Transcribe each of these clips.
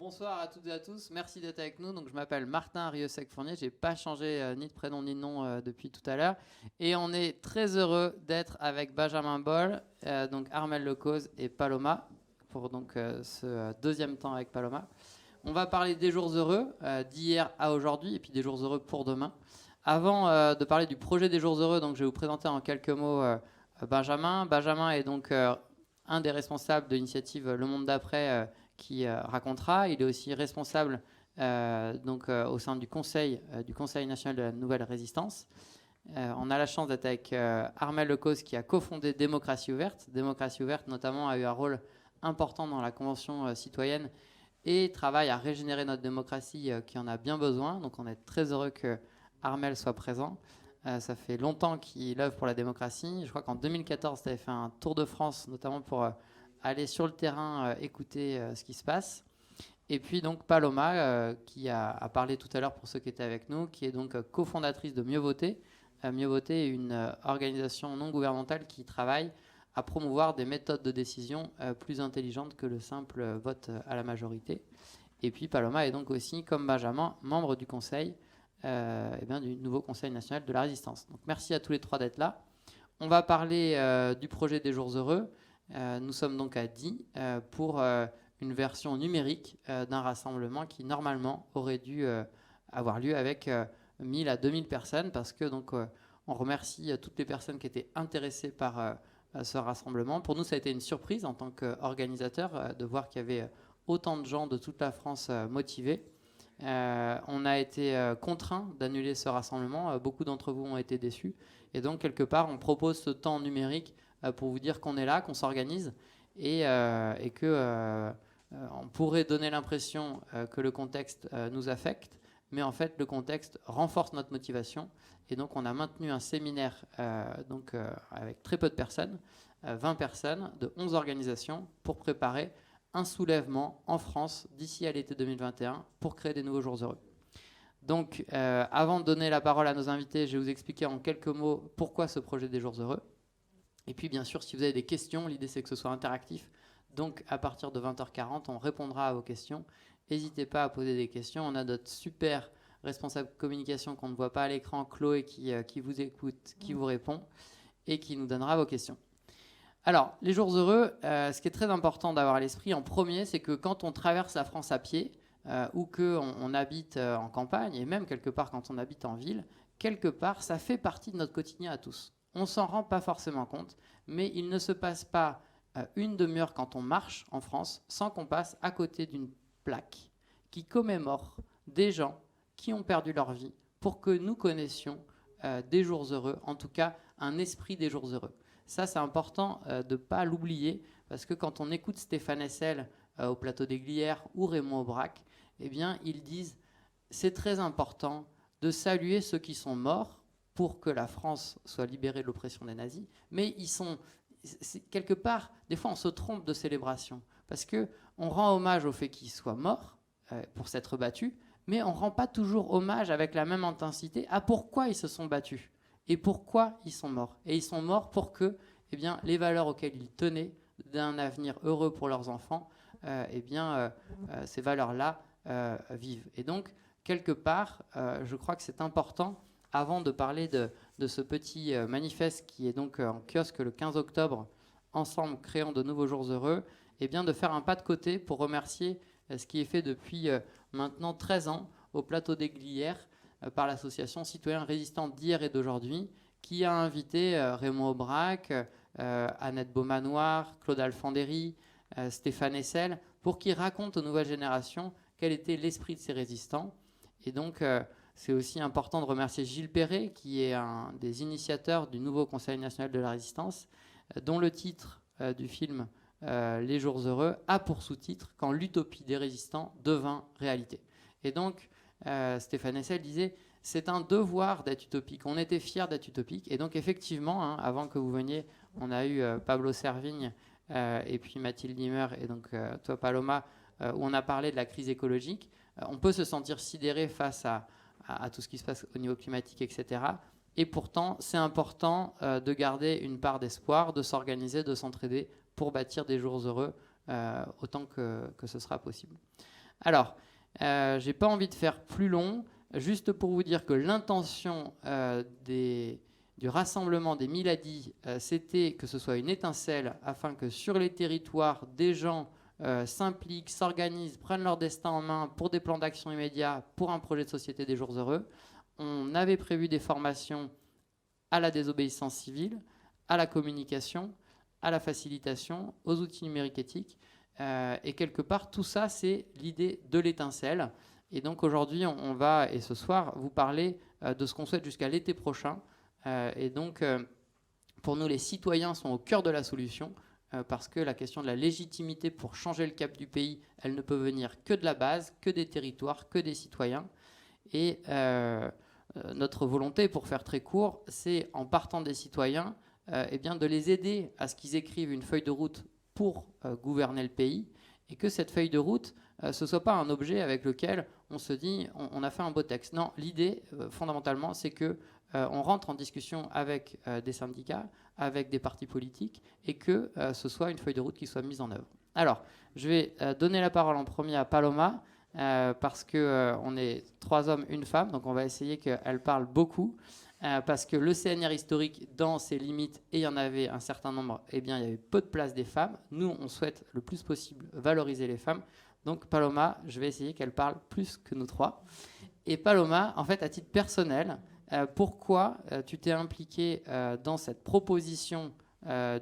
Bonsoir à toutes et à tous, merci d'être avec nous. Donc, je m'appelle Martin Rieussec-Fournier, je n'ai pas changé ni de prénom ni de nom depuis tout à l'heure. Et on est très heureux d'être avec Benjamin Boll, donc Armelle Lecause et Paloma, pour donc, ce deuxième temps avec Paloma. On va parler des jours heureux, d'hier à aujourd'hui, et puis des jours heureux pour demain. Avant de parler du projet des jours heureux, donc, je vais vous présenter en quelques mots Benjamin. Benjamin est donc un des responsables de l'initiative Le Monde d'après qui racontera. Il est aussi responsable au sein du Conseil national de la Nouvelle Résistance. On a la chance d'être avec Armelle Lecause qui a cofondé Démocratie Ouverte. Démocratie Ouverte notamment a eu un rôle important dans la Convention citoyenne et travaille à régénérer notre démocratie qui en a bien besoin. Donc on est très heureux que Armelle soit présent. Ça fait longtemps qu'il œuvre pour la démocratie. Je crois qu'en 2014, tu avais fait un tour de France, notamment pour aller sur le terrain, écouter ce qui se passe. Et puis donc Paloma, qui a parlé tout à l'heure pour ceux qui étaient avec nous, qui est donc cofondatrice de Mieux Voter. Mieux Voter est une organisation non gouvernementale qui travaille à promouvoir des méthodes de décision plus intelligentes que le simple vote à la majorité. Et puis Paloma est donc aussi, comme Benjamin, membre du conseil, du nouveau Conseil national de la résistance. Donc merci à tous les trois d'être là. On va parler du projet des jours heureux. Nous sommes donc à Die pour une version numérique d'un rassemblement qui normalement aurait dû avoir lieu avec 1000 à 2000 personnes parce que donc on remercie toutes les personnes qui étaient intéressées par ce rassemblement. Pour nous, ça a été une surprise en tant qu'organisateur de voir qu'il y avait autant de gens de toute la France motivés. On a été contraints d'annuler ce rassemblement. Beaucoup d'entre vous ont été déçus. Et donc, quelque part, on propose ce temps numérique pour vous dire qu'on est là, qu'on s'organise et que on pourrait donner l'impression que le contexte nous affecte, mais en fait, le contexte renforce notre motivation. Et donc, on a maintenu un séminaire avec très peu de personnes, 20 personnes de 11 organisations pour préparer un soulèvement en France d'ici à l'été 2021 pour créer des nouveaux jours heureux. Donc, avant de donner la parole à nos invités, je vais vous expliquer en quelques mots pourquoi ce projet des jours heureux. Et puis, bien sûr, si vous avez des questions, l'idée c'est que ce soit interactif. Donc, à partir de 20h40, on répondra à vos questions. N'hésitez pas à poser des questions. On a notre super responsable communication qu'on ne voit pas à l'écran, Chloé, qui vous écoute, qui vous répond et qui nous donnera vos questions. Alors, les jours heureux, ce qui est très important d'avoir à l'esprit en premier, c'est que quand on traverse la France à pied ou qu'on habite en campagne, et même quelque part quand on habite en ville, quelque part, ça fait partie de notre quotidien à tous. On ne s'en rend pas forcément compte, mais il ne se passe pas une demi-heure quand on marche en France sans qu'on passe à côté d'une plaque qui commémore des gens qui ont perdu leur vie pour que nous connaissions des jours heureux, en tout cas un esprit des jours heureux. Ça, c'est important de ne pas l'oublier, parce que quand on écoute Stéphane Hessel au plateau des Glières ou Raymond Aubrac, eh bien, ils disent « c'est très important de saluer ceux qui sont morts pour que la France soit libérée de l'oppression des nazis », mais ils sont, quelque part, des fois on se trompe de célébration, parce qu'on rend hommage au fait qu'ils soient morts pour s'être battus, mais on ne rend pas toujours hommage avec la même intensité à pourquoi ils se sont battus. Et pourquoi ils sont morts. Et ils sont morts pour que les valeurs auxquelles ils tenaient, d'un avenir heureux pour leurs enfants, ces valeurs-là vivent. Et donc, quelque part, je crois que c'est important, avant de parler de ce petit manifeste qui est donc en kiosque le 15 octobre, ensemble créons de nouveaux jours heureux, de faire un pas de côté pour remercier ce qui est fait depuis maintenant 13 ans au plateau des Glières, par l'association Citoyens Résistants d'hier et d'aujourd'hui, qui a invité Raymond Aubrac, Annette Beaumanoir, Claude Alfandéry, Stéphane Hessel, pour qu'ils racontent aux nouvelles générations quel était l'esprit de ces résistants. Et donc, c'est aussi important de remercier Gilles Perret, qui est un des initiateurs du nouveau Conseil national de la résistance, dont le titre du film Les jours heureux a pour sous-titre « Quand l'utopie des résistants devint réalité ». Et donc, Stéphane Hessel disait « c'est un devoir d'être utopique ». On était fiers d'être utopique. Et donc, effectivement, avant que vous veniez, on a eu Pablo Servigne et puis Mathilde Nimmer et donc toi, Paloma, où on a parlé de la crise écologique. On peut se sentir sidéré face à tout ce qui se passe au niveau climatique, etc. Et pourtant, c'est important de garder une part d'espoir, de s'organiser, de s'entraider pour bâtir des jours heureux autant que ce sera possible. Alors, j'ai pas envie de faire plus long, juste pour vous dire que l'intention du rassemblement des Miladi, c'était que ce soit une étincelle afin que sur les territoires, des gens s'impliquent, s'organisent, prennent leur destin en main pour des plans d'action immédiats, pour un projet de société des jours heureux. On avait prévu des formations à la désobéissance civile, à la communication, à la facilitation, aux outils numériques éthiques. Et quelque part, tout ça, c'est l'idée de l'étincelle. Et donc aujourd'hui, on va, et ce soir, vous parler de ce qu'on souhaite jusqu'à l'été prochain. Et donc, pour nous, les citoyens sont au cœur de la solution, parce que la question de la légitimité pour changer le cap du pays, elle ne peut venir que de la base, que des territoires, que des citoyens. Et notre volonté, pour faire très court, c'est en partant des citoyens, eh bien, de les aider à ce qu'ils écrivent une feuille de route pour gouverner le pays, et que cette feuille de route, ce ne soit pas un objet avec lequel on se dit on a fait un beau texte. Non, l'idée, fondamentalement, c'est que on rentre en discussion avec des syndicats, avec des partis politiques, et que ce soit une feuille de route qui soit mise en œuvre. Alors, je vais donner la parole en premier à Paloma, parce qu'on est 3 hommes, 1 femme, donc on va essayer qu'elle parle beaucoup, parce que le CNR historique, dans ses limites, et il y en avait un certain nombre, eh bien, il y avait peu de place des femmes. Nous, on souhaite le plus possible valoriser les femmes. Donc Paloma, je vais essayer qu'elle parle plus que nous 3. Et Paloma, en fait, à titre personnel, pourquoi tu t'es impliquée dans cette proposition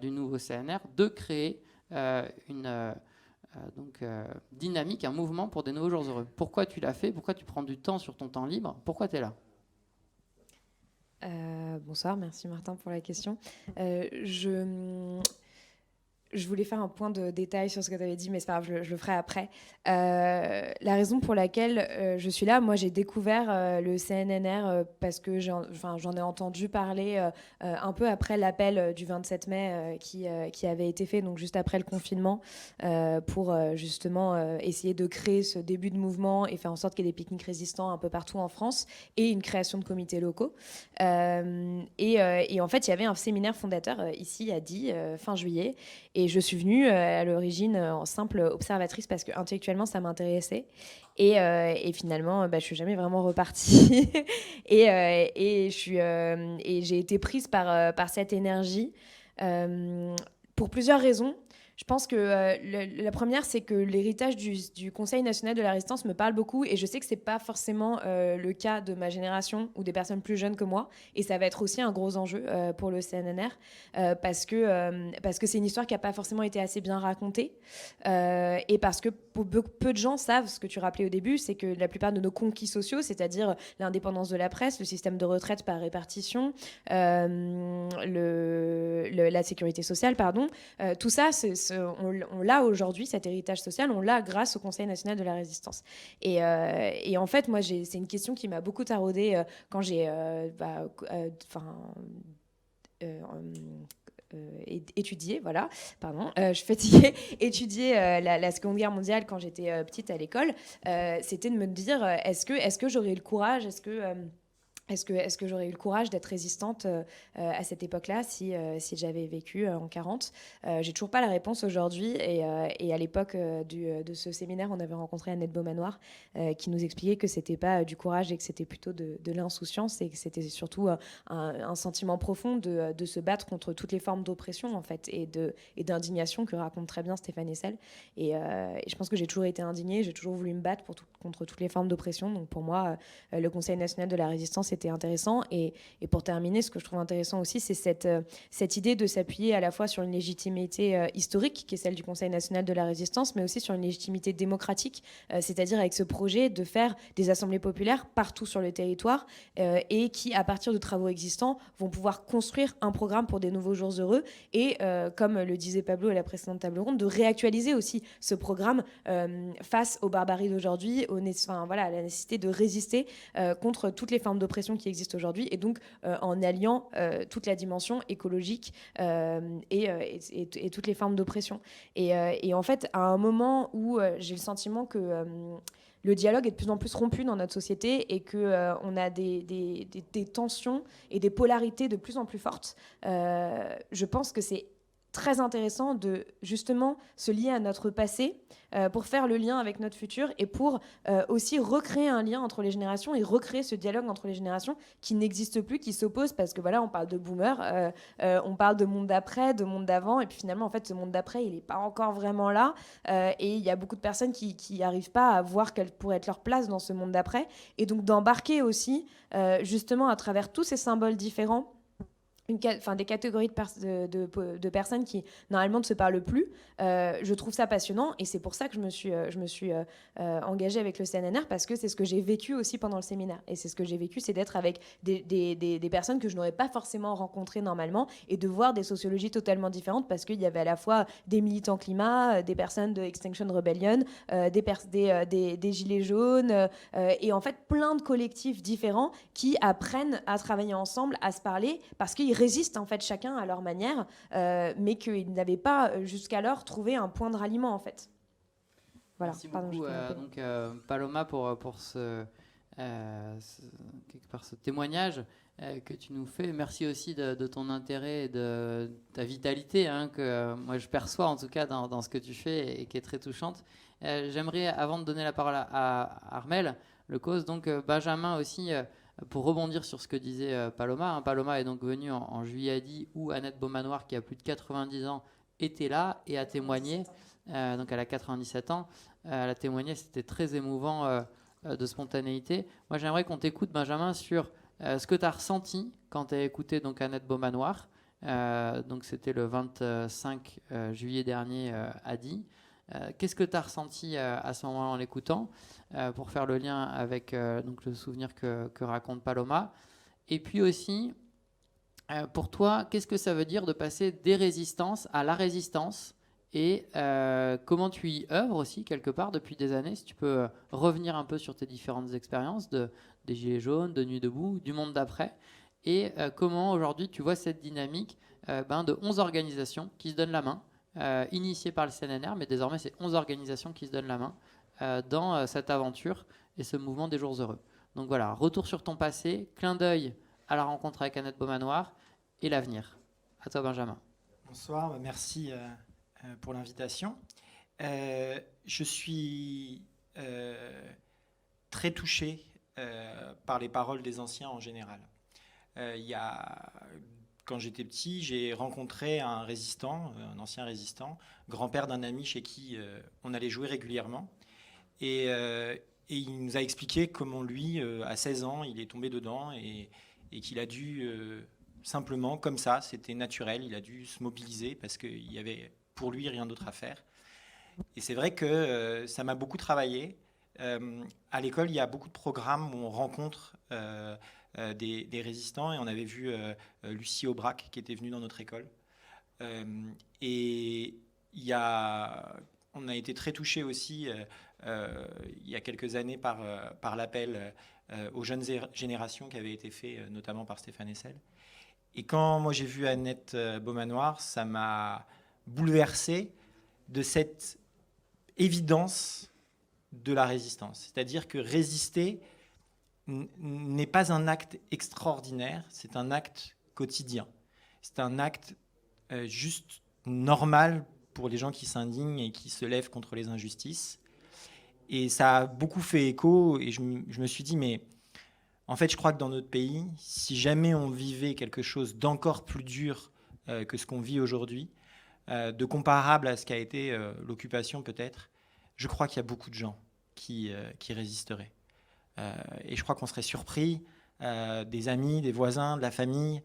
du nouveau CNR de créer une dynamique, un mouvement pour des nouveaux jours heureux? Pourquoi tu l'as fait? Pourquoi tu prends du temps sur ton temps libre? Pourquoi tu es là? Bonsoir, merci Martin pour la question. Je voulais faire un point de détail sur ce que tu avais dit, mais c'est pas grave, je le ferai après. La raison pour laquelle je suis là, moi j'ai découvert le CNNR parce que j'en ai entendu parler un peu après l'appel du 27 mai qui avait été fait, donc juste après le confinement, pour justement essayer de créer ce début de mouvement et faire en sorte qu'il y ait des pique-niques résistants un peu partout en France et une création de comités locaux. Et en fait, il y avait un séminaire fondateur ici à Die, fin juillet. Et je suis venue à l'origine en simple observatrice parce que intellectuellement ça m'intéressait. Et finalement, je suis jamais vraiment repartie. et j'ai été prise par cette énergie pour plusieurs raisons. Je pense que la première, c'est que l'héritage du Conseil national de la résistance me parle beaucoup, et je sais que c'est pas forcément le cas de ma génération ou des personnes plus jeunes que moi, et ça va être aussi un gros enjeu pour le CNNR parce que c'est une histoire qui a pas forcément été assez bien racontée, et parce que peu de gens savent ce que tu rappelais au début, c'est que la plupart de nos conquis sociaux, c'est-à-dire l'indépendance de la presse, le système de retraite par répartition, la sécurité sociale, pardon, tout ça, on l'a aujourd'hui, cet héritage social, on l'a grâce au Conseil national de la résistance. Et en fait, moi, c'est une question qui m'a beaucoup taraudée quand j'ai étudié, voilà, pardon, je suis fatiguée, étudier la Seconde Guerre mondiale quand j'étais petite à l'école, c'était de me dire, est-ce que j'aurais eu le courage, est-ce que j'aurais eu le courage d'être résistante à cette époque-là si j'avais vécu en 40 ? J'ai toujours pas la réponse aujourd'hui. Et à l'époque de ce séminaire, on avait rencontré Annette Beaumanoir qui nous expliquait que c'était pas du courage et que c'était plutôt de l'insouciance, et que c'était surtout un sentiment profond de se battre contre toutes les formes d'oppression en fait, et d'indignation que raconte très bien Stéphane Hessel. Et je pense que j'ai toujours été indignée, j'ai toujours voulu me battre contre toutes les formes d'oppression. Donc pour moi, le Conseil national de la résistance était intéressant. Et pour terminer, ce que je trouve intéressant aussi, c'est cette idée de s'appuyer à la fois sur une légitimité historique, qui est celle du Conseil national de la résistance, mais aussi sur une légitimité démocratique, c'est-à-dire avec ce projet de faire des assemblées populaires partout sur le territoire, et qui, à partir de travaux existants, vont pouvoir construire un programme pour des nouveaux jours heureux, et comme le disait Pablo à la précédente table ronde, de réactualiser aussi ce programme face aux barbaries d'aujourd'hui, à la nécessité de résister contre toutes les formes d'oppression qui existent aujourd'hui, et donc en alliant toute la dimension écologique et toutes les formes d'oppression. Et en fait, à un moment où j'ai le sentiment que le dialogue est de plus en plus rompu dans notre société, et qu'on a des tensions et des polarités de plus en plus fortes, je pense que c'est très intéressant de justement se lier à notre passé pour faire le lien avec notre futur et pour aussi recréer un lien entre les générations et recréer ce dialogue entre les générations qui n'existe plus, qui s'oppose parce que voilà, on parle de boomers, on parle de monde d'après, de monde d'avant et puis finalement en fait ce monde d'après il n'est pas encore vraiment là et il y a beaucoup de personnes qui n'arrivent pas à voir quelle pourrait être leur place dans ce monde d'après et donc d'embarquer aussi justement à travers tous ces symboles différents des catégories de personnes qui normalement ne se parlent plus. Je trouve ça passionnant et c'est pour ça que je me suis engagée avec le CNNR parce que c'est ce que j'ai vécu aussi pendant le séminaire. Et c'est ce que j'ai vécu, c'est d'être avec des personnes que je n'aurais pas forcément rencontrées normalement et de voir des sociologies totalement différentes parce qu'il y avait à la fois des militants climat, des personnes de Extinction Rebellion, des gilets jaunes et en fait plein de collectifs différents qui apprennent à travailler ensemble, à se parler parce qu'ils résistent en fait chacun à leur manière, mais qu'ils n'avaient pas jusqu'alors trouvé un point de ralliement en fait. Voilà. Merci beaucoup Paloma pour quelque part ce témoignage que tu nous fais. Merci aussi de ton intérêt et de ta vitalité que moi je perçois en tout cas dans ce que tu fais et qui est très touchante. J'aimerais, avant de donner la parole à Armelle Lecause, donc Benjamin aussi, pour rebondir sur ce que disait Paloma. Paloma est donc venue en juillet à Die où Annette Beaumanoir, qui a plus de 90 ans, était là et a témoigné. Donc elle a 97 ans. Elle a témoigné, c'était très émouvant de spontanéité. Moi j'aimerais qu'on t'écoute, Benjamin, sur ce que tu as ressenti quand tu as écouté donc, Annette Beaumanoir. Donc c'était le 25 juillet dernier à Die. Qu'est-ce que tu as ressenti à ce moment-là en l'écoutant pour faire le lien avec donc le souvenir que raconte Paloma. Et puis aussi, pour toi, qu'est-ce que ça veut dire de passer des résistances à la résistance et comment tu y œuvres aussi quelque part depuis des années, si tu peux revenir un peu sur tes différentes expériences des Gilets jaunes, de Nuit debout, du monde d'après, et comment aujourd'hui tu vois cette dynamique de 11 organisations qui se donnent la main, initiées par le CNNR, mais désormais c'est 11 organisations qui se donnent la main dans cette aventure et ce mouvement des jours heureux. Donc voilà, retour sur ton passé, clin d'œil à la rencontre avec Annette Beaumanoir et l'avenir. À toi Benjamin. Bonsoir, merci pour l'invitation. Je suis très touché par les paroles des anciens en général. Quand j'étais petit, j'ai rencontré un résistant, un ancien résistant, grand-père d'un ami chez qui on allait jouer régulièrement. Et il nous a expliqué comment lui, à 16 ans, il est tombé dedans et qu'il a dû simplement, comme ça, c'était naturel, il a dû se mobiliser parce qu'il y avait pour lui rien d'autre à faire. Et c'est vrai que ça m'a beaucoup travaillé. À l'école, il y a beaucoup de programmes où on rencontre des résistants et on avait vu Lucie Aubrac qui était venue dans notre école. Et on a été très touchés aussi il y a quelques années par l'appel aux jeunes générations qui avait été fait notamment par Stéphane Hessel. Et quand moi j'ai vu Annette Beaumanoir, ça m'a bouleversé de cette évidence de la résistance. C'est-à-dire que résister n'est pas un acte extraordinaire, c'est un acte quotidien. C'est un acte juste normal pour les gens qui s'indignent et qui se lèvent contre les injustices. Et ça a beaucoup fait écho et je me suis dit, mais en fait, je crois que dans notre pays, si jamais on vivait quelque chose d'encore plus dur que ce qu'on vit aujourd'hui, de comparable à ce qu'a été l'occupation peut-être, je crois qu'il y a beaucoup de gens qui résisteraient. Et je crois qu'on serait surpris, des amis, des voisins, de la famille,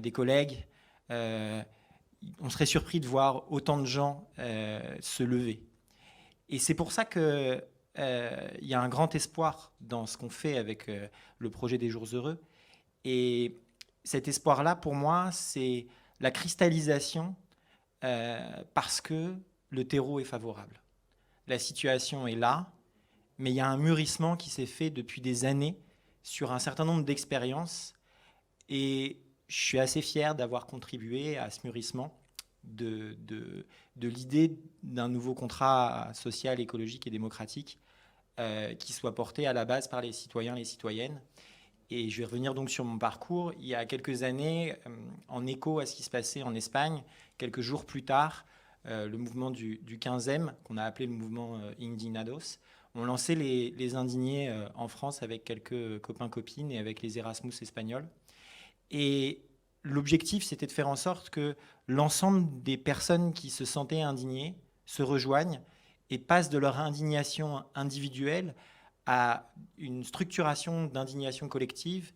des collègues. On serait surpris de voir autant de gens se lever. Et c'est pour ça qu'il y a un grand espoir dans ce qu'on fait avec le projet des Jours Heureux. Et cet espoir-là, pour moi, c'est la cristallisation parce que le terreau est favorable. La situation est là, mais il y a un mûrissement qui s'est fait depuis des années sur un certain nombre d'expériences. Et je suis assez fier d'avoir contribué à ce mûrissement de l'idée d'un nouveau contrat social, écologique et démocratique qui soit porté à la base par les citoyens et les citoyennes. Et je vais revenir donc sur mon parcours. Il y a quelques années, en écho à ce qui se passait en Espagne, quelques jours plus tard, le mouvement du 15e, qu'on a appelé le mouvement Indignados, ont lancé les Indignés en France avec quelques copains-copines et avec les Erasmus espagnols. Et l'objectif, c'était de faire en sorte que l'ensemble des personnes qui se sentaient indignées se rejoignent et passent de leur indignation individuelle à une structuration d'indignation collective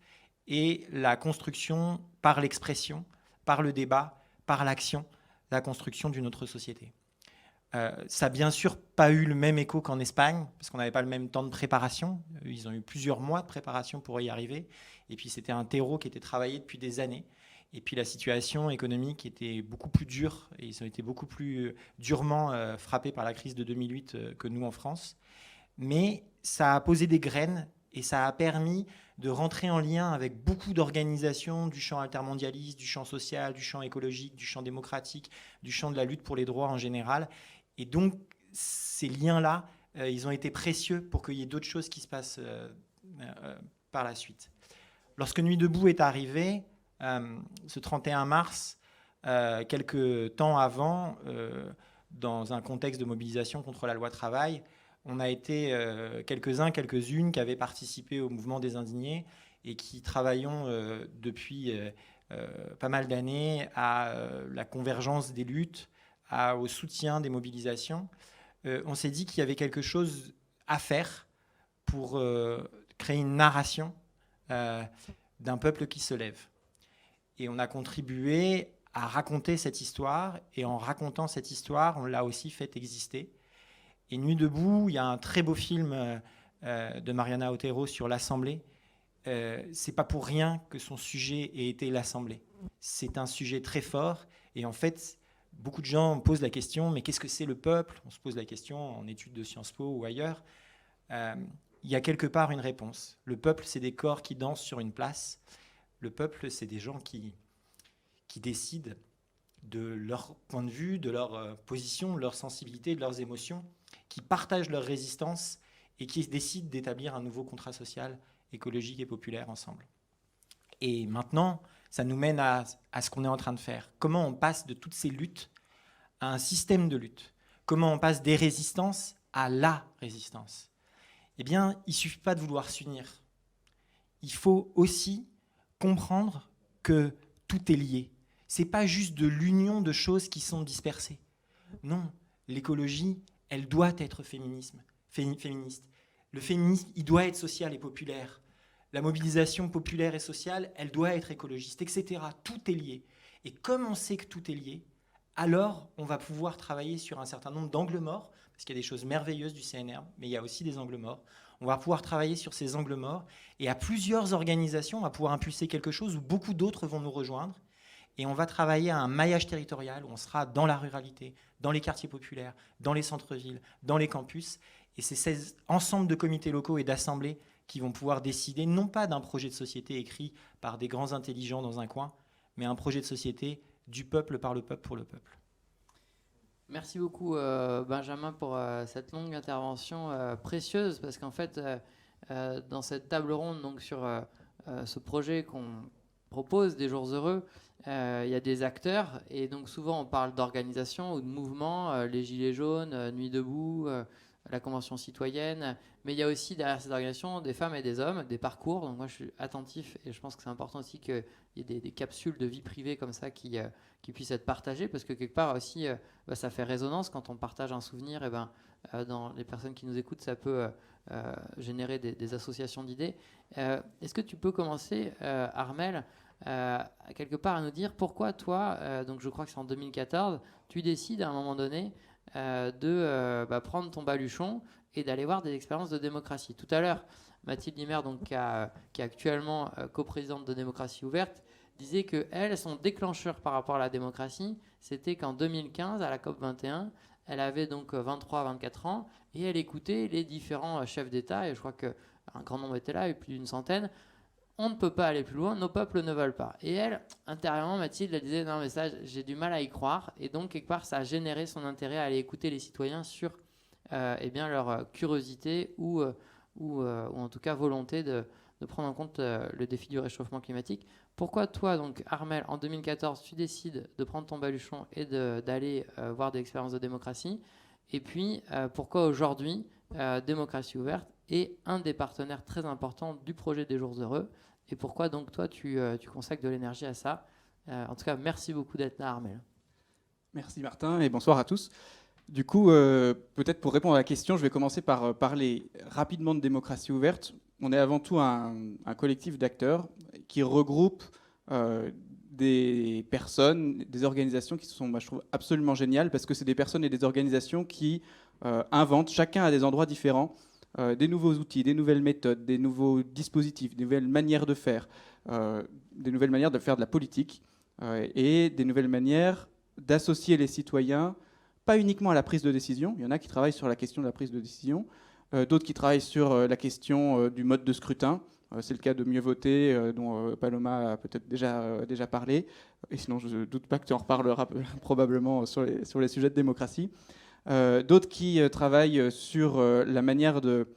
et la construction par l'expression, par le débat, par l'action, la construction d'une autre société. Ça n'a bien sûr pas eu le même écho qu'en Espagne, parce qu'on n'avait pas le même temps de préparation. Ils ont eu plusieurs mois de préparation pour y arriver. Et puis c'était un terreau qui était travaillé depuis des années. Et puis la situation économique était beaucoup plus dure, et ils ont été beaucoup plus durement frappés par la crise de 2008 que nous en France. Mais ça a posé des graines et ça a permis de rentrer en lien avec beaucoup d'organisations du champ altermondialiste, du champ social, du champ écologique, du champ démocratique, du champ de la lutte pour les droits en général. Et donc, ces liens-là, ils ont été précieux pour qu'il y ait d'autres choses qui se passent par la suite. Lorsque Nuit debout est arrivé, ce 31 mars, quelques temps avant, dans un contexte de mobilisation contre la loi travail, on a été quelques-uns, quelques-unes qui avaient participé au mouvement des Indignés et qui travaillons depuis pas mal d'années à la convergence des luttes, au soutien des mobilisations. On s'est dit qu'il y avait quelque chose à faire pour créer une narration d'un peuple qui se lève. Et on a contribué à raconter cette histoire, et en racontant cette histoire, on l'a aussi fait exister. Et Nuit debout, il y a un très beau film de Mariana Otero sur l'Assemblée. C'est pas pour rien que son sujet ait été l'Assemblée. C'est un sujet très fort, et en fait, beaucoup de gens posent la question, mais qu'est-ce que c'est le peuple ? On se pose la question en études de Sciences Po ou ailleurs. Il y a quelque part une réponse. Le peuple, c'est des corps qui dansent sur une place. Le peuple, c'est des gens qui décident de leur point de vue, de leur position, de leur sensibilité, de leurs émotions, qui partagent leur résistance et qui décident d'établir un nouveau contrat social, écologique et populaire ensemble. Et maintenant, ça nous mène à ce qu'on est en train de faire. Comment on passe de toutes ces luttes à un système de lutte ? Comment on passe des résistances à la résistance ? Eh bien, il ne suffit pas de vouloir s'unir. Il faut aussi comprendre que tout est lié. Ce n'est pas juste de l'union de choses qui sont dispersées. Non, l'écologie, elle doit être féministe. Le féminisme, il doit être social et populaire. La mobilisation populaire et sociale, elle doit être écologiste, etc. Tout est lié. Et comme on sait que tout est lié, alors on va pouvoir travailler sur un certain nombre d'angles morts, parce qu'il y a des choses merveilleuses du CNR, mais il y a aussi des angles morts. On va pouvoir travailler sur ces angles morts, et à plusieurs organisations, on va pouvoir impulser quelque chose où beaucoup d'autres vont nous rejoindre, et on va travailler à un maillage territorial où on sera dans la ruralité, dans les quartiers populaires, dans les centres-villes, dans les campus, et c'est ces ensembles de comités locaux et d'assemblées qui vont pouvoir décider, non pas d'un projet de société écrit par des grands intelligents dans un coin, mais un projet de société du peuple, par le peuple, pour le peuple. Merci beaucoup Benjamin pour cette longue intervention précieuse, parce qu'en fait dans cette table ronde donc, sur ce projet qu'on propose des Jours Heureux, il y a des acteurs, et donc souvent on parle d'organisation ou de mouvements, les Gilets jaunes, Nuit debout, la Convention citoyenne, mais il y a aussi derrière ces organisations des femmes et des hommes, des parcours. Donc moi je suis attentif, et je pense que c'est important aussi qu'il y ait des capsules de vie privée comme ça qui puissent être partagées, parce que quelque part aussi ça fait résonance quand on partage un souvenir, et dans les personnes qui nous écoutent, ça peut générer des associations d'idées. Est-ce que tu peux commencer, Armelle, quelque part à nous dire pourquoi toi, donc je crois que c'est en 2014, tu décides à un moment donné de prendre ton baluchon et d'aller voir des expériences de démocratie. Tout à l'heure, Mathilde Limer, donc, qui est actuellement coprésidente de Démocratie Ouverte, disait qu'elle, son déclencheur par rapport à la démocratie, c'était qu'en 2015, à la COP21, elle avait donc 23-24 ans, et elle écoutait les différents chefs d'État, et je crois qu'un grand nombre étaient là, et plus d'une centaine. On ne peut pas aller plus loin, nos peuples ne veulent pas. Et elle, intérieurement, Mathilde, elle disait non mais ça, j'ai du mal à y croire. Et donc, quelque part, ça a généré son intérêt à aller écouter les citoyens sur leur curiosité ou ou en tout cas volonté de prendre en compte le défi du réchauffement climatique. Pourquoi toi, donc Armel, en 2014, tu décides de prendre ton baluchon et d'aller voir des expériences de démocratie? Et puis, pourquoi aujourd'hui, Démocratie Ouverte est un des partenaires très importants du projet des Jours Heureux? Et pourquoi donc toi, tu consacres de l'énergie à ça? En tout cas, merci beaucoup d'être là, Armel. Merci Martin et bonsoir à tous. Du coup, peut-être pour répondre à la question, je vais commencer par parler rapidement de Démocratie Ouverte. On est avant tout un collectif d'acteurs qui regroupe des personnes, des organisations qui sont, moi, je trouve, absolument géniales parce que c'est des personnes et des organisations qui inventent, chacun à des endroits différents, des nouveaux outils, des nouvelles méthodes, des nouveaux dispositifs, des nouvelles manières de faire, des nouvelles manières de faire de la politique et des nouvelles manières d'associer les citoyens, pas uniquement à la prise de décision. Il y en a qui travaillent sur la question de la prise de décision, d'autres qui travaillent sur la question du mode de scrutin. C'est le cas de Mieux voter, dont Paloma a peut-être déjà parlé. Et sinon, je ne doute pas que tu en reparleras probablement sur les sujets de démocratie. D'autres qui travaillent sur la manière de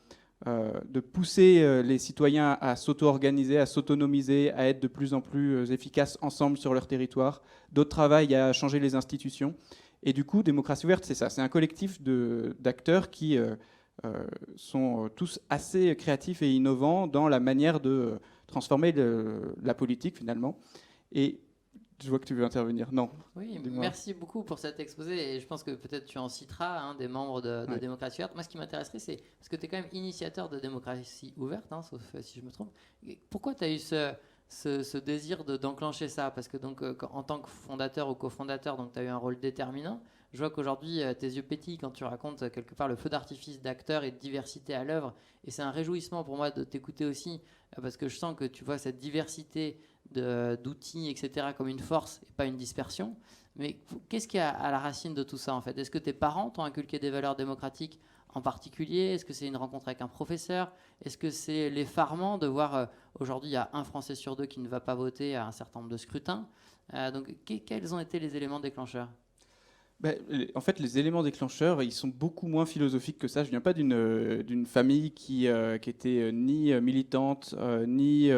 pousser les citoyens à s'auto-organiser, à s'autonomiser, à être de plus en plus efficaces ensemble sur leur territoire. D'autres travaillent à changer les institutions. Et du coup, Démocratie Ouverte, c'est ça. C'est un collectif d'acteurs qui sont tous assez créatifs et innovants dans la manière de transformer la politique, finalement. Et je vois que tu veux intervenir. Non. Oui, merci beaucoup pour cet exposé. Et je pense que peut-être tu en citeras des membres de Ouais. Démocratie Ouverte. Moi, ce qui m'intéresserait, c'est parce que tu es quand même initiateur de Démocratie Ouverte, sauf si je me trompe. Pourquoi tu as eu ce désir d'enclencher ça? Parce que donc, en tant que fondateur ou cofondateur, tu as eu un rôle déterminant. Je vois qu'aujourd'hui, tes yeux pétillent quand tu racontes quelque part le feu d'artifice d'acteurs et de diversité à l'œuvre. Et c'est un réjouissement pour moi de t'écouter aussi, parce que je sens que tu vois cette diversité d'outils, etc., comme une force et pas une dispersion. Mais qu'est-ce qu'il y a à la racine de tout ça, en fait? Est-ce que tes parents t'ont inculqué des valeurs démocratiques en particulier? Est-ce que c'est une rencontre avec un professeur? Est-ce que c'est l'effarement de voir aujourd'hui, il y a un Français sur deux qui ne va pas voter à un certain nombre de scrutins? Donc, quels ont été les éléments déclencheurs? En fait, les éléments déclencheurs, ils sont beaucoup moins philosophiques que ça. Je ne viens pas d'une famille qui était ni militante, ni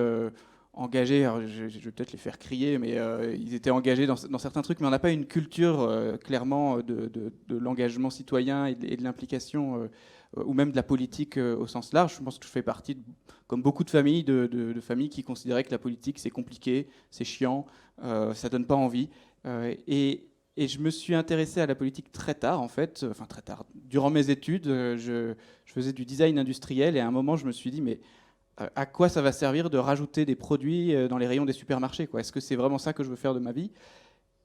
engagée. Alors, je vais peut-être les faire crier, mais ils étaient engagés dans certains trucs, mais on n'a pas une culture clairement de l'engagement citoyen et de l'implication, ou même de la politique au sens large. Je pense que je fais partie, comme beaucoup de familles, de familles qui considéraient que la politique, c'est compliqué, c'est chiant, ça donne pas envie. Et je me suis intéressé à la politique très tard, en fait. Enfin, très tard. Durant mes études, je faisais du design industriel et à un moment, je me suis dit, mais à quoi ça va servir de rajouter des produits dans les rayons des supermarchés, quoi? Est-ce que c'est vraiment ça que je veux faire de ma vie?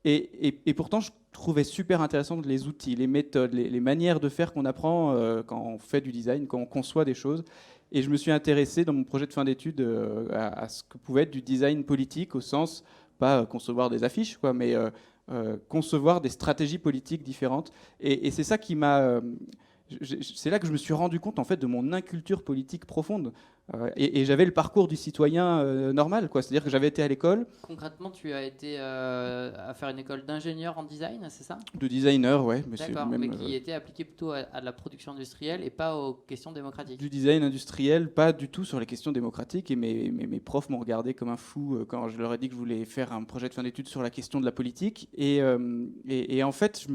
Et pourtant, je trouvais super intéressant les outils, les méthodes, les manières de faire qu'on apprend quand on fait du design, quand on conçoit des choses. Et je me suis intéressé dans mon projet de fin d'études à ce que pouvait être du design politique, au sens, pas concevoir des affiches, quoi, mais concevoir des stratégies politiques différentes. Et c'est ça qui m'a... c'est là que je me suis rendu compte en fait de mon inculture politique profonde. Et j'avais le parcours du citoyen normal, quoi. C'est-à-dire que j'avais été à l'école. Concrètement, tu as été à faire une école d'ingénieur en design, c'est ça? De designer, ouais. D'accord, mais qui était appliqué plutôt à la production industrielle et pas aux questions démocratiques. Du design industriel, pas du tout sur les questions démocratiques. Et mes profs m'ont regardé comme un fou quand je leur ai dit que je voulais faire un projet de fin d'études sur la question de la politique. Et en fait,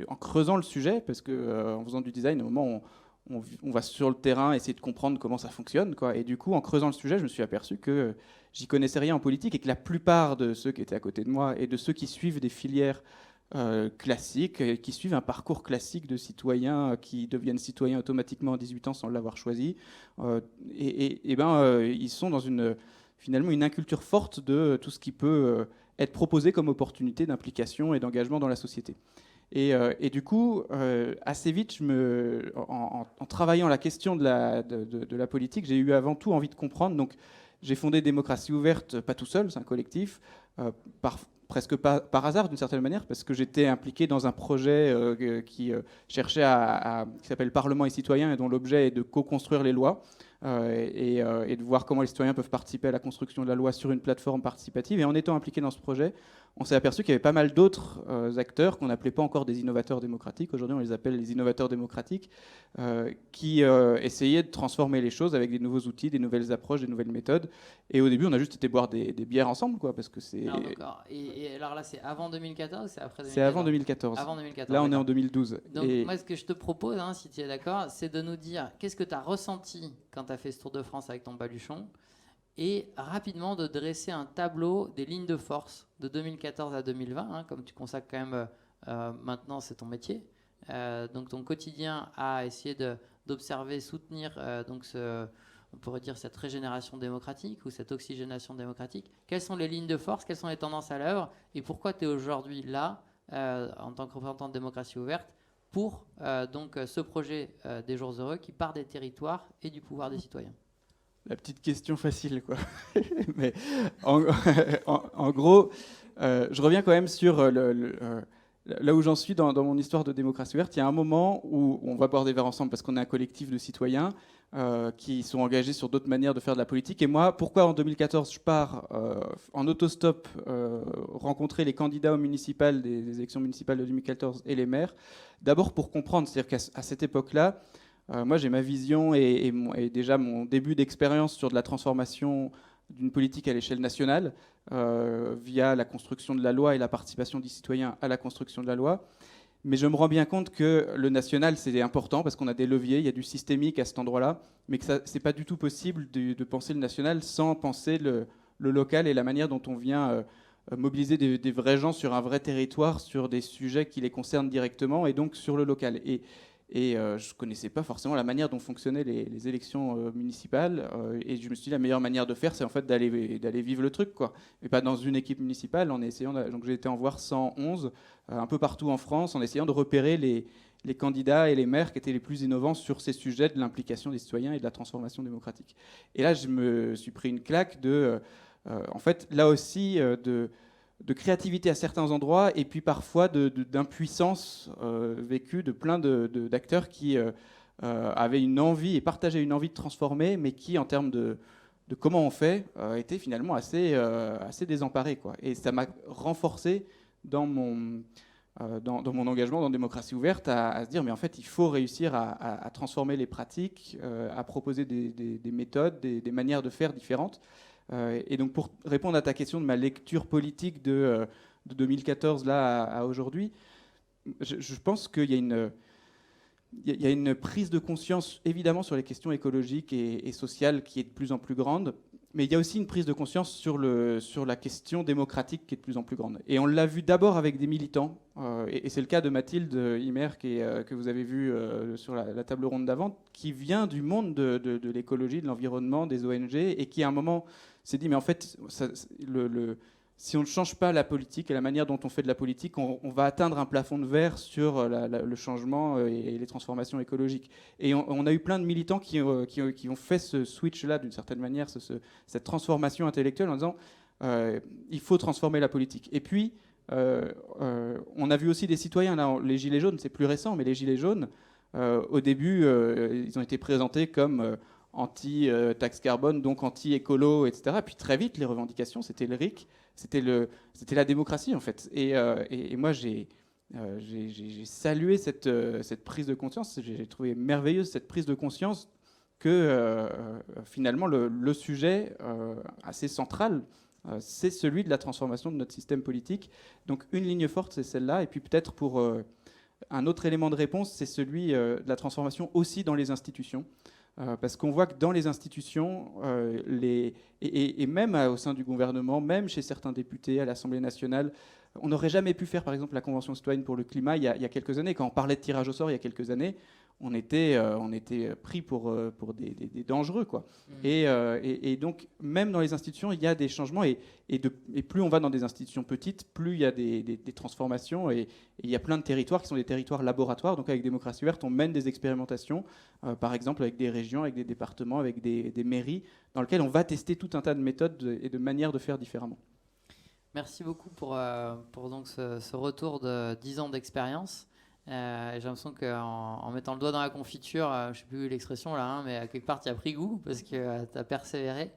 en creusant le sujet, parce qu'en faisant du design, au moment on va sur le terrain essayer de comprendre comment ça fonctionne, quoi. Et du coup, en creusant le sujet, je me suis aperçu que j'y connaissais rien en politique et que la plupart de ceux qui étaient à côté de moi et de ceux qui suivent des filières classiques, qui suivent un parcours classique de citoyens qui deviennent citoyens automatiquement à 18 ans sans l'avoir choisi, ils sont dans finalement une inculture forte de tout ce qui peut être proposé comme opportunité d'implication et d'engagement dans la société. Et du coup, assez vite, en travaillant la question de la politique, j'ai eu avant tout envie de comprendre. Donc, j'ai fondé Démocratie Ouverte, pas tout seul, c'est un collectif, presque pas par hasard d'une certaine manière, parce que j'étais impliqué dans un projet qui cherchait qui s'appelle Parlement et citoyens, et dont l'objet est de co-construire les lois. et de voir comment les citoyens peuvent participer à la construction de la loi sur une plateforme participative. Et en étant impliqué dans ce projet, on s'est aperçu qu'il y avait pas mal d'autres acteurs qu'on n'appelait pas encore des innovateurs démocratiques. Aujourd'hui, on les appelle les innovateurs démocratiques, qui essayaient de transformer les choses avec des nouveaux outils, des nouvelles approches, des nouvelles méthodes. Et au début, on a juste été boire des bières ensemble, quoi, parce que c'est... Alors, d'accord. Et alors là, c'est avant 2014 ou c'est après 2014? C'est avant 2014. Avant 2014. Là, on est d'accord. en 2012. Donc, Et moi, ce que je te propose, hein, si tu es d'accord, c'est de nous dire qu'est-ce que tu as ressenti quand tu as fait ce Tour de France avec ton baluchon, et rapidement de dresser un tableau des lignes de force de 2014 à 2020, hein, comme tu consacres quand même maintenant, c'est ton métier. Donc, ton quotidien à essayer d'observer, soutenir on pourrait dire cette régénération démocratique ou cette oxygénation démocratique. Quelles sont les lignes de force, quelles sont les tendances à l'œuvre, et pourquoi tu es aujourd'hui là, en tant que représentant de démocratie ouverte, pour ce projet des Jours Heureux qui part des territoires et du pouvoir des citoyens. La petite question facile, quoi. Mais en gros, je reviens quand même sur là où j'en suis dans mon histoire de démocratie ouverte. Il y a un moment où on va boire des verres ensemble parce qu'on est un collectif de citoyens qui sont engagés sur d'autres manières de faire de la politique. Et moi, pourquoi en 2014 je pars en autostop rencontrer les candidats aux municipales des élections municipales de 2014 et les maires? D'abord pour comprendre, c'est-à-dire qu'à cette époque-là, moi j'ai ma vision et déjà mon début d'expérience sur de la transformation d'une politique à l'échelle nationale via la construction de la loi et la participation des citoyens à la construction de la loi. Mais je me rends bien compte que le national, c'est important parce qu'on a des leviers, il y a du systémique à cet endroit-là, mais que ce n'est pas du tout possible de penser le national sans penser le local et la manière dont on vient mobiliser des vrais gens sur un vrai territoire, sur des sujets qui les concernent directement et donc sur le local. Et je ne connaissais pas forcément la manière dont fonctionnaient les élections municipales. Et je me suis dit, la meilleure manière de faire, c'est en fait d'aller vivre le truc, quoi. Et pas dans une équipe municipale, en essayant donc j'ai été en voir 111, un peu partout en France, en essayant de repérer les candidats et les maires qui étaient les plus innovants sur ces sujets de l'implication des citoyens et de la transformation démocratique. Et là, je me suis pris une claque en fait, là aussi, de créativité à certains endroits et puis parfois d'impuissance vécue de plein d'acteurs qui avaient une envie et partageaient une envie de transformer, mais qui, en termes de comment on fait, étaient finalement assez désemparés, quoi. Et ça m'a renforcé dans mon engagement dans Démocratie Ouverte à se dire, mais en fait, il faut réussir à transformer les pratiques, à proposer des méthodes, des manières de faire différentes. Et donc pour répondre à ta question de ma lecture politique de 2014 là à aujourd'hui, je pense qu'il y a une prise de conscience évidemment sur les questions écologiques et sociales qui est de plus en plus grande, mais il y a aussi une prise de conscience sur la question démocratique qui est de plus en plus grande. Et on l'a vu d'abord avec des militants, et c'est le cas de Mathilde Himer que vous avez vu sur la table ronde d'avant, qui vient du monde de l'écologie, de l'environnement, des ONG, et qui à un moment s'est dit, mais en fait, si on ne change pas la politique et la manière dont on fait de la politique, on va atteindre un plafond de verre sur le changement et les transformations écologiques. Et on a eu plein de militants qui ont fait ce switch-là, d'une certaine manière, cette transformation intellectuelle en disant il faut transformer la politique. Et puis, on a vu aussi des citoyens, là, les Gilets jaunes, c'est plus récent, mais les Gilets jaunes, au début, ils ont été présentés comme anti-taxe carbone, donc anti-écolo, etc. Puis très vite, les revendications, c'était le RIC, c'était la démocratie, en fait. Et moi, j'ai salué cette prise de conscience, j'ai trouvé merveilleuse cette prise de conscience que finalement, le sujet assez central, c'est celui de la transformation de notre système politique. Donc une ligne forte, c'est celle-là. Et puis peut-être pour un autre élément de réponse, c'est celui de la transformation aussi dans les institutions. Parce qu'on voit que dans les institutions, et même au sein du gouvernement, même chez certains députés à l'Assemblée nationale, on n'aurait jamais pu faire, par exemple, la Convention citoyenne pour le climat il y a quelques années. Quand on parlait de tirage au sort il y a quelques années, on était pris pour des dangereux, quoi. Et donc, même dans les institutions, il y a des changements. Et plus on va dans des institutions petites, plus il y a des transformations. Et il y a plein de territoires qui sont des territoires laboratoires. Donc, avec Démocratie Ouverte, on mène des expérimentations, par exemple, avec des régions, avec des départements, avec des mairies, dans lesquelles on va tester tout un tas de méthodes et de manières de faire différemment. Merci beaucoup pour donc ce retour de 10 ans d'expérience. Et j'ai l'impression qu'en mettant le doigt dans la confiture, je ne sais plus l'expression là, hein, mais quelque part tu as pris goût parce que tu as persévéré.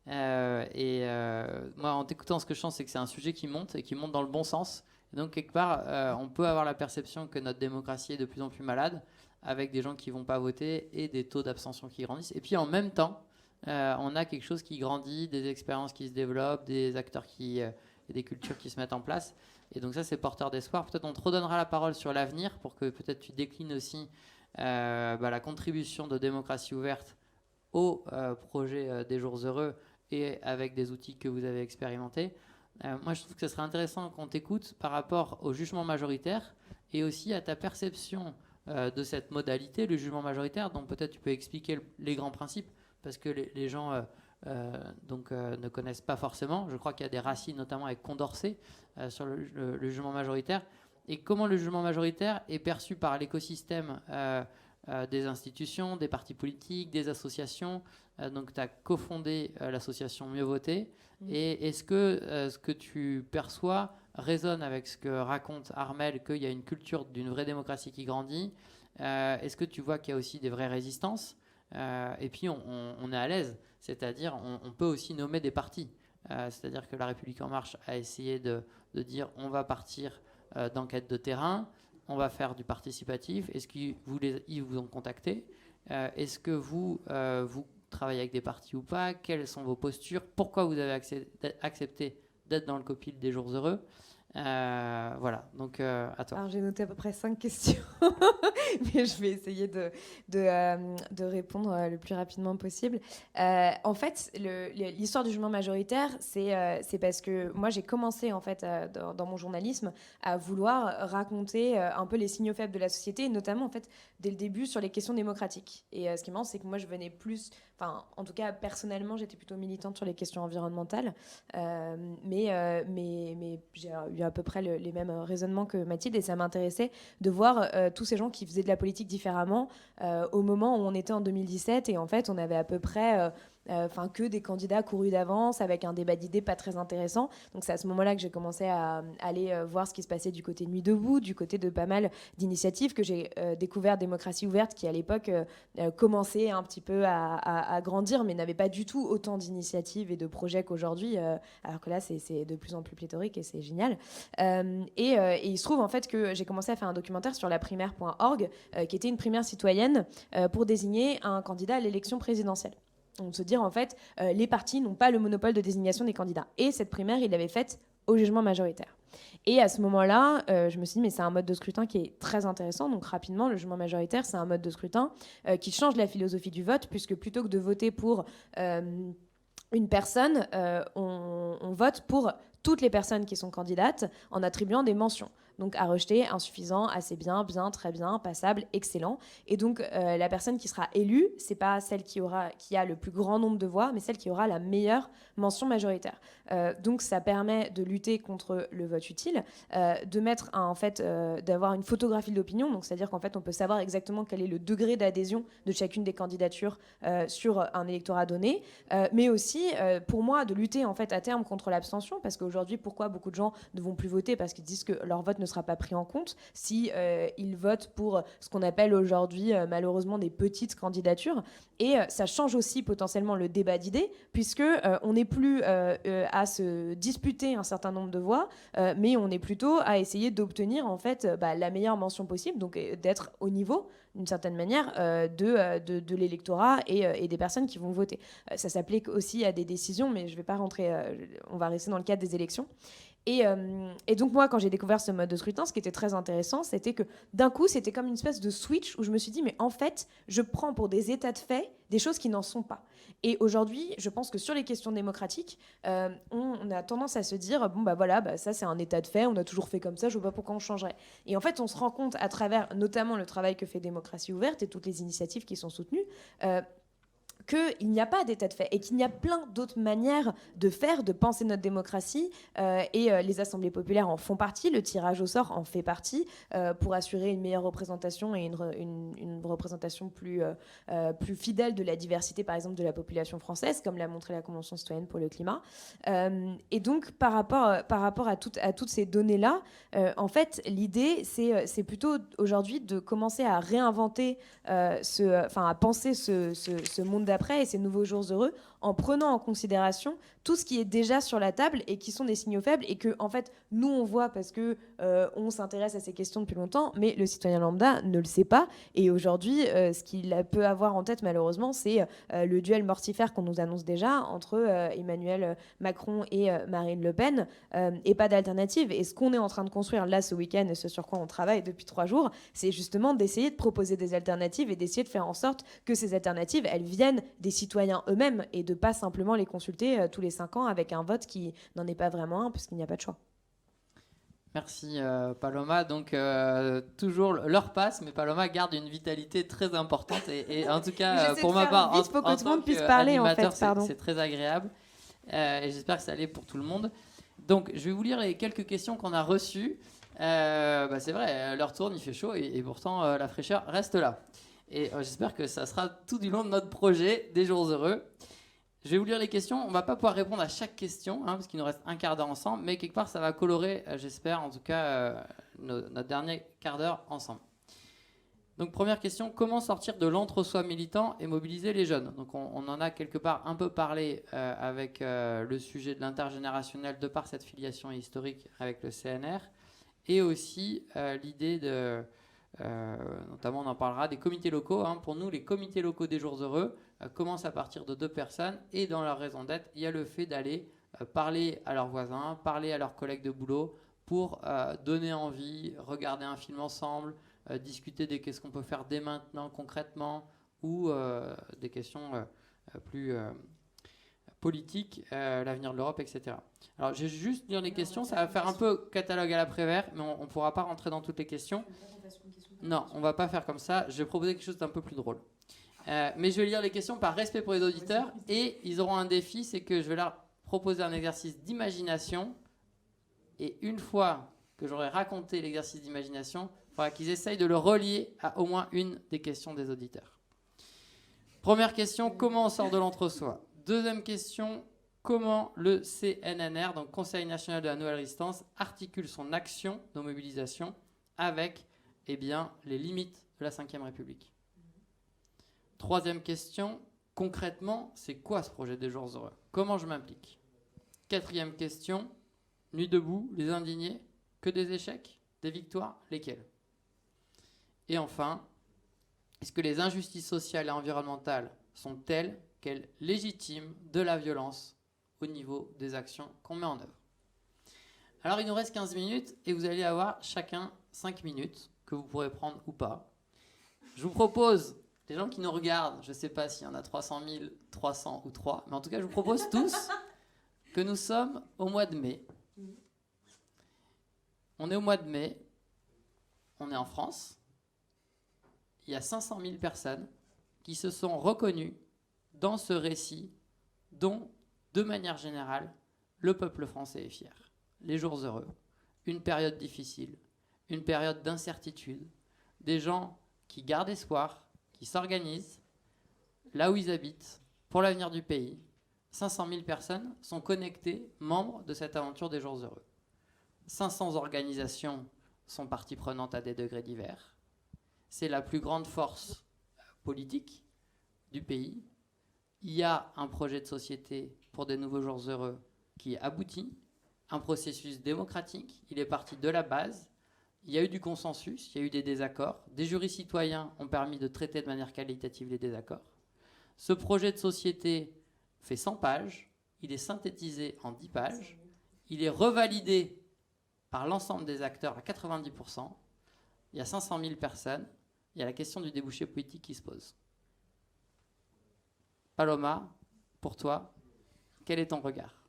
Moi, en t'écoutant, ce que je sens, c'est que c'est un sujet qui monte et qui monte dans le bon sens. Et donc, quelque part, on peut avoir la perception que notre démocratie est de plus en plus malade, avec des gens qui ne vont pas voter et des taux d'abstention qui grandissent. Et puis, en même temps, on a quelque chose qui grandit, des expériences qui se développent, des acteurs et des cultures qui se mettent en place. Et donc ça, c'est porteur d'espoir. Peut-être on te redonnera la parole sur l'avenir pour que peut-être tu déclines aussi la contribution de démocratie ouverte au projet des Jours Heureux et avec des outils que vous avez expérimentés. Moi, je trouve que ce serait intéressant qu'on t'écoute par rapport au jugement majoritaire et aussi à ta perception de cette modalité, le jugement majoritaire, dont peut-être tu peux expliquer les grands principes, parce que les gens ne connaissent pas forcément. Je crois qu'il y a des racines, notamment avec Condorcet, sur le jugement majoritaire. Et comment le jugement majoritaire est perçu par l'écosystème des institutions, des partis politiques, des associations. Donc, tu as cofondé l'association Mieux Voter. Et est-ce que ce que tu perçois résonne avec ce que raconte Armelle, qu'il y a une culture d'une vraie démocratie qui grandit? Est-ce que tu vois qu'il y a aussi des vraies résistances? Et puis, on est à l'aise. C'est-à-dire, on peut aussi nommer des partis. C'est-à-dire que La République En Marche a essayé de dire on va partir d'enquête de terrain, on va faire du participatif. Est-ce qu'ils vous ont contacté? Est-ce que vous travaillez avec des partis ou pas? Quelles sont vos postures? Pourquoi vous avez accepté d'être dans le copil des Jours Heureux? Voilà, donc à toi. Alors j'ai noté à peu près 5 questions, mais je vais essayer de répondre le plus rapidement possible. En fait, l'histoire du jugement majoritaire, c'est parce que moi j'ai commencé en fait dans mon journalisme à vouloir raconter un peu les signaux faibles de la société, et notamment en fait dès le début sur les questions démocratiques. Et ce qui est marrant, c'est que moi je venais plus, enfin en tout cas personnellement, j'étais plutôt militante sur les questions environnementales, mais j'ai eu à peu près les mêmes raisonnements que Mathilde, et ça m'intéressait de voir tous ces gens qui faisaient de la politique différemment au moment où on était en 2017, et en fait on avait à peu près que des candidats courus d'avance avec un débat d'idées pas très intéressant. Donc c'est à ce moment-là que j'ai commencé à aller voir ce qui se passait du côté Nuit debout, du côté de pas mal d'initiatives, que j'ai découvert Démocratie ouverte, qui à l'époque commençait un petit peu à grandir, mais n'avait pas du tout autant d'initiatives et de projets qu'aujourd'hui, alors que là c'est de plus en plus pléthorique et c'est génial. Et il se trouve en fait que j'ai commencé à faire un documentaire sur laprimaire.org, qui était une primaire citoyenne pour désigner un candidat à l'élection présidentielle. Donc se dire en fait, les partis n'ont pas le monopole de désignation des candidats. Et cette primaire, il l'avait faite au jugement majoritaire. Et à ce moment-là, je me suis dit, mais c'est un mode de scrutin qui est très intéressant. Donc rapidement, le jugement majoritaire, c'est un mode de scrutin qui change la philosophie du vote, puisque plutôt que de voter pour une personne, on vote pour toutes les personnes qui sont candidates en attribuant des mentions. Donc à rejeter, insuffisant, assez bien, bien, très bien, passable, excellent. Et donc la personne qui sera élue, c'est pas celle qui a le plus grand nombre de voix, mais celle qui aura la meilleure mention majoritaire. Donc ça permet de lutter contre le vote utile, de mettre d'avoir une photographie de l'opinion. Donc c'est-à-dire qu'en fait on peut savoir exactement quel est le degré d'adhésion de chacune des candidatures sur un électorat donné, mais aussi pour moi de lutter en fait à terme contre l'abstention, parce qu'aujourd'hui pourquoi beaucoup de gens ne vont plus voter, parce qu'ils disent que leur vote ne sera pas pris en compte si ils votent pour ce qu'on appelle aujourd'hui malheureusement des petites candidatures. Et ça change aussi potentiellement le débat d'idées, puisque on n'est plus à se disputer un certain nombre de voix, mais on est plutôt à essayer d'obtenir en fait la meilleure mention possible, donc d'être au niveau d'une certaine manière de l'électorat et des personnes qui vont voter. Ça s'applique aussi à des décisions, mais je ne vais pas rentrer, on va rester dans le cadre des élections. Et donc moi, quand j'ai découvert ce mode de scrutin, ce qui était très intéressant, c'était que d'un coup, c'était comme une espèce de switch où je me suis dit, mais en fait, je prends pour des états de fait des choses qui n'en sont pas. Et aujourd'hui, je pense que sur les questions démocratiques, on a tendance à se dire, ça c'est un état de fait, on a toujours fait comme ça, je ne vois pas pourquoi on changerait. Et en fait, on se rend compte à travers notamment le travail que fait Démocratie ouverte et toutes les initiatives qui sont soutenues, qu'il n'y a pas d'état de fait et qu'il y a plein d'autres manières de faire, de penser notre démocratie. Les assemblées populaires en font partie, le tirage au sort en fait partie, pour assurer une meilleure représentation et une représentation plus fidèle de la diversité, par exemple, de la population française, comme l'a montré la Convention citoyenne pour le climat. Et donc, par rapport à toutes ces données-là, en fait, l'idée, c'est plutôt aujourd'hui de commencer à réinventer, à penser ce monde d'après et ces nouveaux jours heureux en prenant en considération tout ce qui est déjà sur la table et qui sont des signaux faibles et que, en fait, nous, on voit parce que on s'intéresse à ces questions depuis longtemps, mais le citoyen lambda ne le sait pas. Et aujourd'hui, ce qu'il peut avoir en tête, malheureusement, c'est le duel mortifère qu'on nous annonce déjà entre Emmanuel Macron et Marine Le Pen, et pas d'alternative. Et ce qu'on est en train de construire là ce week-end et ce sur quoi on travaille depuis 3 jours, c'est justement d'essayer de proposer des alternatives et d'essayer de faire en sorte que ces alternatives, elles viennent des citoyens eux-mêmes et de pas simplement les consulter tous les 5 ans avec un vote qui n'en est pas vraiment un puisqu'il n'y a pas de choix. Merci Paloma. Donc toujours l'heure passe, mais Paloma garde une vitalité très importante et en tout cas pour ma part, vite pour que tout le monde puisse parler en fait. C'est très agréable et j'espère que ça allait pour tout le monde. Donc je vais vous lire les quelques questions qu'on a reçues. C'est vrai, l'heure tourne, il fait chaud et pourtant la fraîcheur reste là. Et j'espère que ça sera tout du long de notre projet des jours heureux. Je vais vous lire les questions. On ne va pas pouvoir répondre à chaque question, parce qu'il nous reste un quart d'heure ensemble, mais quelque part, ça va colorer, j'espère, en tout cas, notre dernier quart d'heure ensemble. Donc, première question, comment sortir de l'entre-soi militant et mobiliser les jeunes ? Donc, on en a quelque part un peu parlé avec le sujet de l'intergénérationnel de par cette filiation historique avec le CNR, et aussi l'idée de... notamment on en parlera des comités locaux. Pour nous, les comités locaux des jours heureux commencent à partir de 2 personnes et dans leur raison d'être, il y a le fait d'aller parler à leurs voisins, parler à leurs collègues de boulot pour donner envie, regarder un film ensemble, discuter de qu'est-ce qu'on peut faire dès maintenant concrètement ou des questions plus politiques, l'avenir de l'Europe, etc. Alors je vais juste lire les questions, ça va faire un peu catalogue à l'après-vert, mais on ne pourra pas rentrer dans toutes les questions. Non, on va pas faire comme ça. Je vais proposer quelque chose d'un peu plus drôle. Mais je vais lire les questions par respect pour les auditeurs et ils auront un défi, c'est que je vais leur proposer un exercice d'imagination et une fois que j'aurai raconté l'exercice d'imagination, il faudra qu'ils essayent de le relier à au moins une des questions des auditeurs. Première question, comment on sort de l'entre-soi ? Deuxième question, comment le CNNR, donc Conseil national de la nouvelle résistance, articule son action de mobilisation avec les limites de la Ve République. Troisième question, concrètement, c'est quoi ce projet des jours heureux ? Comment je m'implique ? Quatrième question, nuit debout, les indignés, que des échecs, des victoires, lesquels ? Et enfin, est-ce que les injustices sociales et environnementales sont telles qu'elles légitiment de la violence au niveau des actions qu'on met en œuvre ? Alors il nous reste 15 minutes et vous allez avoir chacun 5 minutes que vous pourrez prendre ou pas. Je vous propose, les gens qui nous regardent, je ne sais pas s'il y en a 300 000, 300 ou 3, mais en tout cas je vous propose tous que nous sommes au mois de mai. On est au mois de mai, on est en France, il y a 500 000 personnes qui se sont reconnues dans ce récit dont, de manière générale, le peuple français est fier. Les jours heureux, une période difficile, une période d'incertitude, des gens qui gardent espoir, qui s'organisent là où ils habitent pour l'avenir du pays. 500 000 personnes sont connectées, membres de cette aventure des jours heureux. 500 organisations sont parties prenantes à des degrés divers. C'est la plus grande force politique du pays. Il y a un projet de société pour des nouveaux jours heureux qui aboutit, un processus démocratique, il est parti de la base. Il y a eu du consensus, il y a eu des désaccords. Des jurys citoyens ont permis de traiter de manière qualitative les désaccords. Ce projet de société fait 100 pages, il est synthétisé en 10 pages, il est revalidé par l'ensemble des acteurs à 90%. Il y a 500 000 personnes, il y a la question du débouché politique qui se pose. Paloma, pour toi, quel est ton regard ?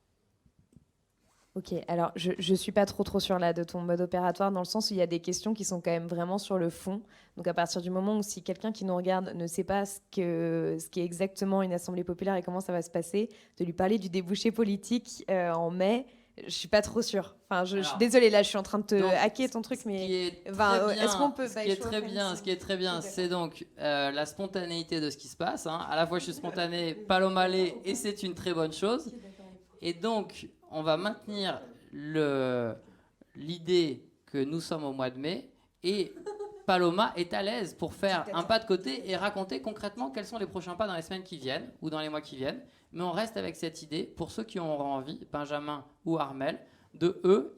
Ok, alors je suis pas trop sûre là de ton mode opératoire dans le sens où il y a des questions qui sont quand même vraiment sur le fond. Donc à partir du moment où si quelqu'un qui nous regarde ne sait pas ce qu'est exactement une assemblée populaire et comment ça va se passer, de lui parler du débouché politique en mai, je suis pas trop sûre. Enfin, je suis désolée là, je suis en train de te hacker ton truc, mais est-ce qu'on peut ce qui est très bien, c'est donc la spontanéité de ce qui se passe. Hein. À la fois, je suis spontané, Paloma l'est, et c'est une très bonne chose. Et donc, on va maintenir l'idée que nous sommes au mois de mai et Paloma est à l'aise pour faire un pas de côté et raconter concrètement quels sont les prochains pas dans les semaines qui viennent ou dans les mois qui viennent. Mais on reste avec cette idée, pour ceux qui auront envie, Benjamin ou Armel,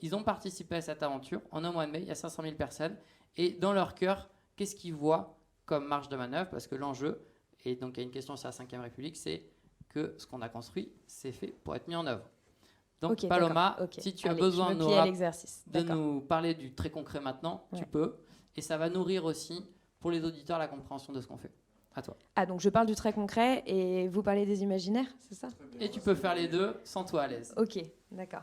ils ont participé à cette aventure. En un mois de mai, il y a 500 000 personnes. Et dans leur cœur, qu'est-ce qu'ils voient comme marge de manœuvre? Parce que l'enjeu, et donc il y a une question sur la 5e République, c'est que ce qu'on a construit, c'est fait pour être mis en œuvre. Donc Paloma, si tu as besoin de nous parler du très concret maintenant, tu peux. Et ça va nourrir aussi, pour les auditeurs, la compréhension de ce qu'on fait. À toi. Ah, donc je parle du très concret et vous parlez des imaginaires, c'est ça? Et tu peux faire les deux, sans toi à l'aise. Ok, d'accord.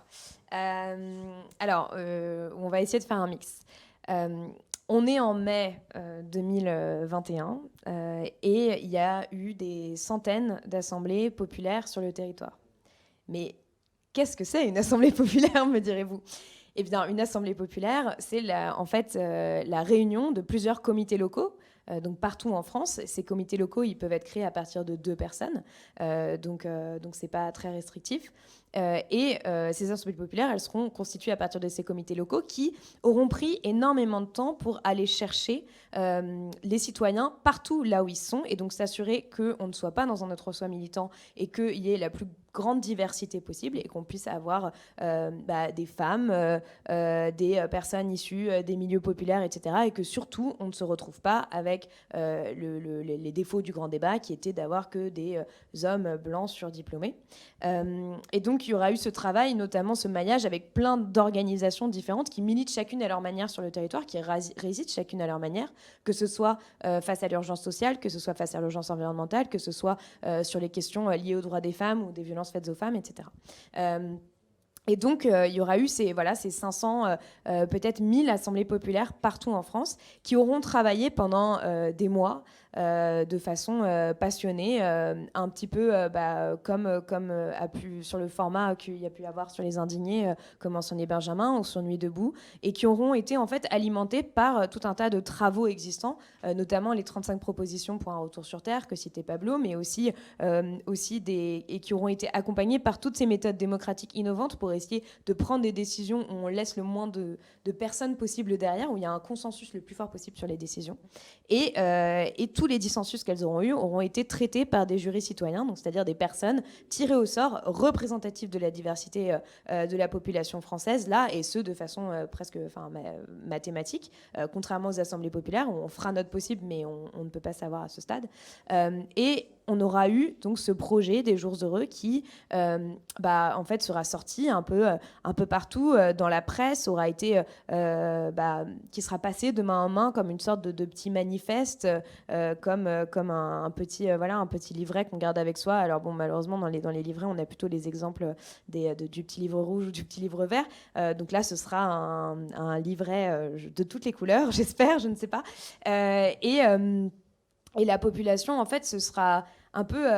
Alors, on va essayer de faire un mix. On est en mai 2021 et il y a eu des centaines d'assemblées populaires sur le territoire. Mais qu'est-ce que c'est une assemblée populaire, me direz-vous? Eh bien, une assemblée populaire, c'est en fait la réunion de plusieurs comités locaux. Donc partout en France, ces comités locaux, ils peuvent être créés à partir de 2 personnes, donc c'est pas très restrictif. Ces assemblées populaires, elles seront constituées à partir de ces comités locaux qui auront pris énormément de temps pour aller chercher les citoyens partout là où ils sont et donc s'assurer qu'on ne soit pas dans un entre-soi militant et qu'il y ait la plus grande diversité possible et qu'on puisse avoir des femmes, des personnes issues des milieux populaires, etc. Et que surtout, on ne se retrouve pas avec les défauts du grand débat qui étaient d'avoir que des hommes blancs surdiplômés. Et donc, il y aura eu ce travail, notamment ce maillage avec plein d'organisations différentes qui militent chacune à leur manière sur le territoire, qui résident chacune à leur manière, que ce soit face à l'urgence sociale, que ce soit face à l'urgence environnementale, que ce soit sur les questions liées aux droits des femmes ou des violences faites aux femmes, etc. Et donc, il y aura eu ces 500, peut-être 1000 assemblées populaires partout en France qui auront travaillé pendant des mois de façon passionnée, un petit peu comme a pu sur le format qu'il y a pu avoir sur Les Indignés, comme Ensemble Benjamin ou sur Nuit debout, et qui auront été en fait alimentés par tout un tas de travaux existants, notamment les 35 propositions pour un retour sur Terre que citait Pablo, mais aussi et qui auront été accompagnés par toutes ces méthodes démocratiques innovantes pour essayer de prendre des décisions où on laisse le moins de personnes possible derrière, où il y a un consensus le plus fort possible sur les décisions. Et tous les dissensus qu'elles auront eus auront été traités par des jurys citoyens, donc c'est-à-dire des personnes tirées au sort, représentatives de la diversité de la population française, là, et ce, de façon presque mathématique, contrairement aux assemblées populaires, où on fera notre possible, mais on ne peut pas savoir à ce stade. Et on aura eu donc ce projet des Jours heureux qui en fait sera sorti un peu partout dans la presse, aura été qui sera passé de main en main comme une sorte de petit manifeste, comme un petit livret qu'on garde avec soi. Alors bon, malheureusement dans les livrets on a plutôt les exemples du petit livre rouge ou du petit livre vert, donc là ce sera un livret de toutes les couleurs, j'espère, je ne sais pas, et la population en fait ce sera un peu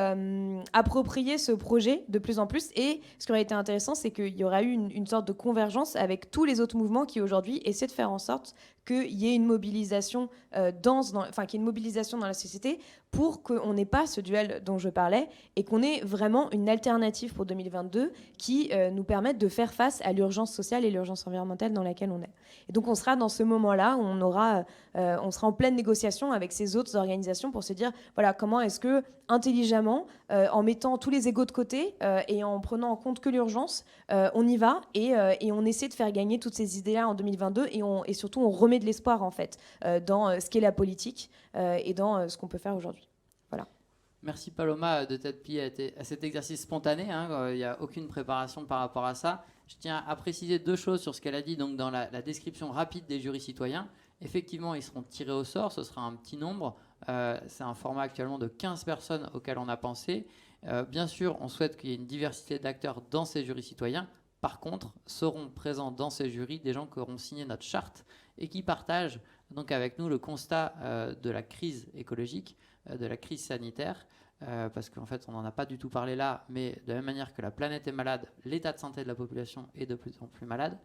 approprier ce projet de plus en plus. Et ce qui aurait été intéressant, c'est qu'il y aura eu une sorte de convergence avec tous les autres mouvements qui aujourd'hui essaient de faire en sorte qu'il y ait une mobilisation qu'il y ait une mobilisation dans la société pour qu'on n'ait pas ce duel dont je parlais et qu'on ait vraiment une alternative pour 2022 qui nous permette de faire face à l'urgence sociale et l'urgence environnementale dans laquelle on est. Et donc on sera dans ce moment-là où on sera en pleine négociation avec ces autres organisations pour se dire, voilà, comment est-ce que intelligemment, en mettant tous les égos de côté et en prenant en compte que l'urgence, on y va et on essaie de faire gagner toutes ces idées-là en 2022 et surtout on remet de l'espoir en fait dans ce qu'est la politique et dans ce qu'on peut faire aujourd'hui. Voilà. Merci Paloma de t'être pliée à cet exercice spontané. Il n'y a aucune préparation par rapport à ça. Je tiens à préciser 2 choses sur ce qu'elle a dit donc dans la description rapide des jurys citoyens. Effectivement, ils seront tirés au sort, ce sera un petit nombre. C'est un format actuellement de 15 personnes auquel on a pensé. Bien sûr, on souhaite qu'il y ait une diversité d'acteurs dans ces jurys citoyens. Par contre, seront présents dans ces jurys des gens qui auront signé notre charte et qui partagent donc avec nous le constat de la crise écologique, de la crise sanitaire, parce qu'en fait, on n'en a pas du tout parlé là, mais de la même manière que la planète est malade, l'état de santé de la population est de plus en plus malade.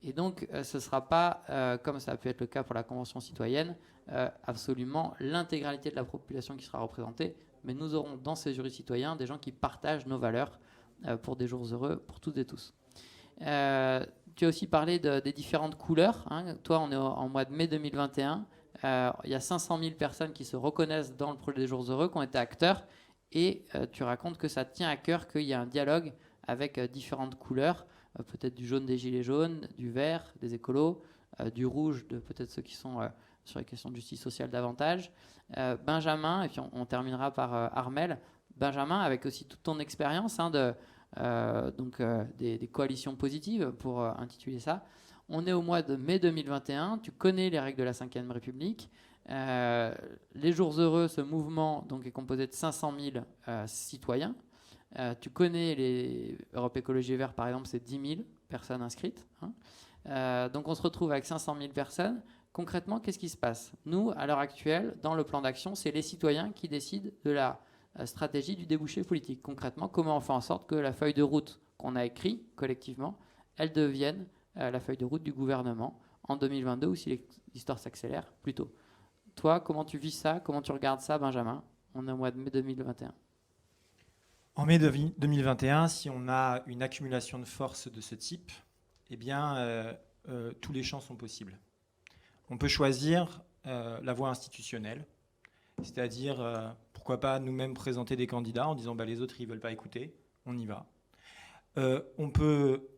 Et donc, ce ne sera pas, comme ça a pu être le cas pour la Convention citoyenne, absolument l'intégralité de la population qui sera représentée, mais nous aurons dans ces jurys citoyens des gens qui partagent nos valeurs pour des jours heureux pour toutes et tous. Tu as aussi parlé des différentes couleurs. Hein. Toi, on est en mois de mai 2021. Il y a 500 000 personnes qui se reconnaissent dans le projet des jours heureux, qui ont été acteurs. Et tu racontes que ça tient à cœur qu'il y a un dialogue avec différentes couleurs, peut-être du jaune des gilets jaunes, du vert des écolos, du rouge de peut-être ceux qui sont sur les questions de justice sociale davantage. Benjamin, et puis on terminera par Armelle. Benjamin, avec aussi toute ton expérience des coalitions positives, pour intituler ça. On est au mois de mai 2021, tu connais les règles de la Ve République. Les Jours Heureux, ce mouvement donc, est composé de 500 000 citoyens. Tu connais les Europe Écologie Vert, par exemple, c'est 10 000 personnes inscrites. Hein. Donc on se retrouve avec 500 000 personnes. Concrètement, qu'est-ce qui se passe? Nous, à l'heure actuelle, dans le plan d'action, c'est les citoyens qui décident de la stratégie du débouché politique. Concrètement, comment on fait en sorte que la feuille de route qu'on a écrite collectivement, elle devienne la feuille de route du gouvernement en 2022 ou si l'histoire s'accélère plus tôt. Toi, comment tu vis ça? Comment tu regardes ça, Benjamin? On est au mois de mai 2021. En mai 2021, si on a une accumulation de forces de ce type, eh bien, tous les champs sont possibles. On peut choisir la voie institutionnelle, c'est-à-dire, pourquoi pas nous-mêmes présenter des candidats en disant les autres, ils ne veulent pas écouter, on y va. On peut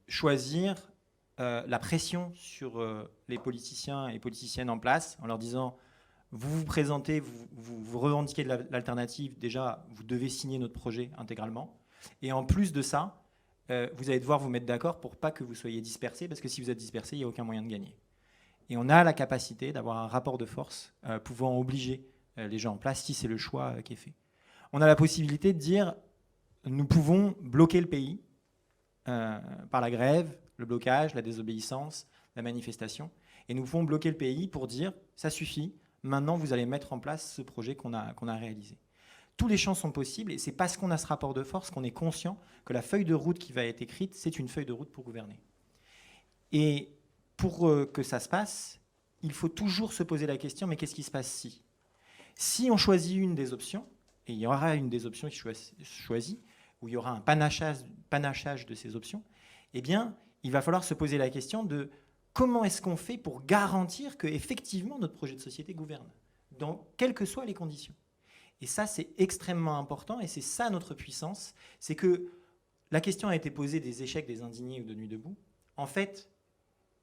choisir la pression sur les politiciens et politiciennes en place en leur disant vous vous présentez, vous revendiquez de l'alternative, déjà vous devez signer notre projet intégralement. Et en plus de ça, vous allez devoir vous mettre d'accord pour pas que vous soyez dispersés, parce que si vous êtes dispersés, il n'y a aucun moyen de gagner. Et on a la capacité d'avoir un rapport de force pouvant obliger les gens en place si c'est le choix qui est fait. On a la possibilité de dire nous pouvons bloquer le pays par la grève, le blocage, la désobéissance, la manifestation. Et nous pouvons bloquer le pays pour dire ça suffit, maintenant vous allez mettre en place ce projet qu'on a réalisé. Tous les champs sont possibles et c'est parce qu'on a ce rapport de force qu'on est conscient que la feuille de route qui va être écrite, c'est une feuille de route pour gouverner. Et pour que ça se passe, il faut toujours se poser la question, mais qu'est-ce qui se passe si? Si on choisit une des options, et il y aura une des options qui est choisie, où il y aura un panachage de ces options, eh bien, il va falloir se poser la question de comment est-ce qu'on fait pour garantir qu'effectivement notre projet de société gouverne, dans quelles que soient les conditions. Et ça, c'est extrêmement important, et c'est ça notre puissance, c'est que la question a été posée des échecs des indignés ou de Nuit debout. En fait,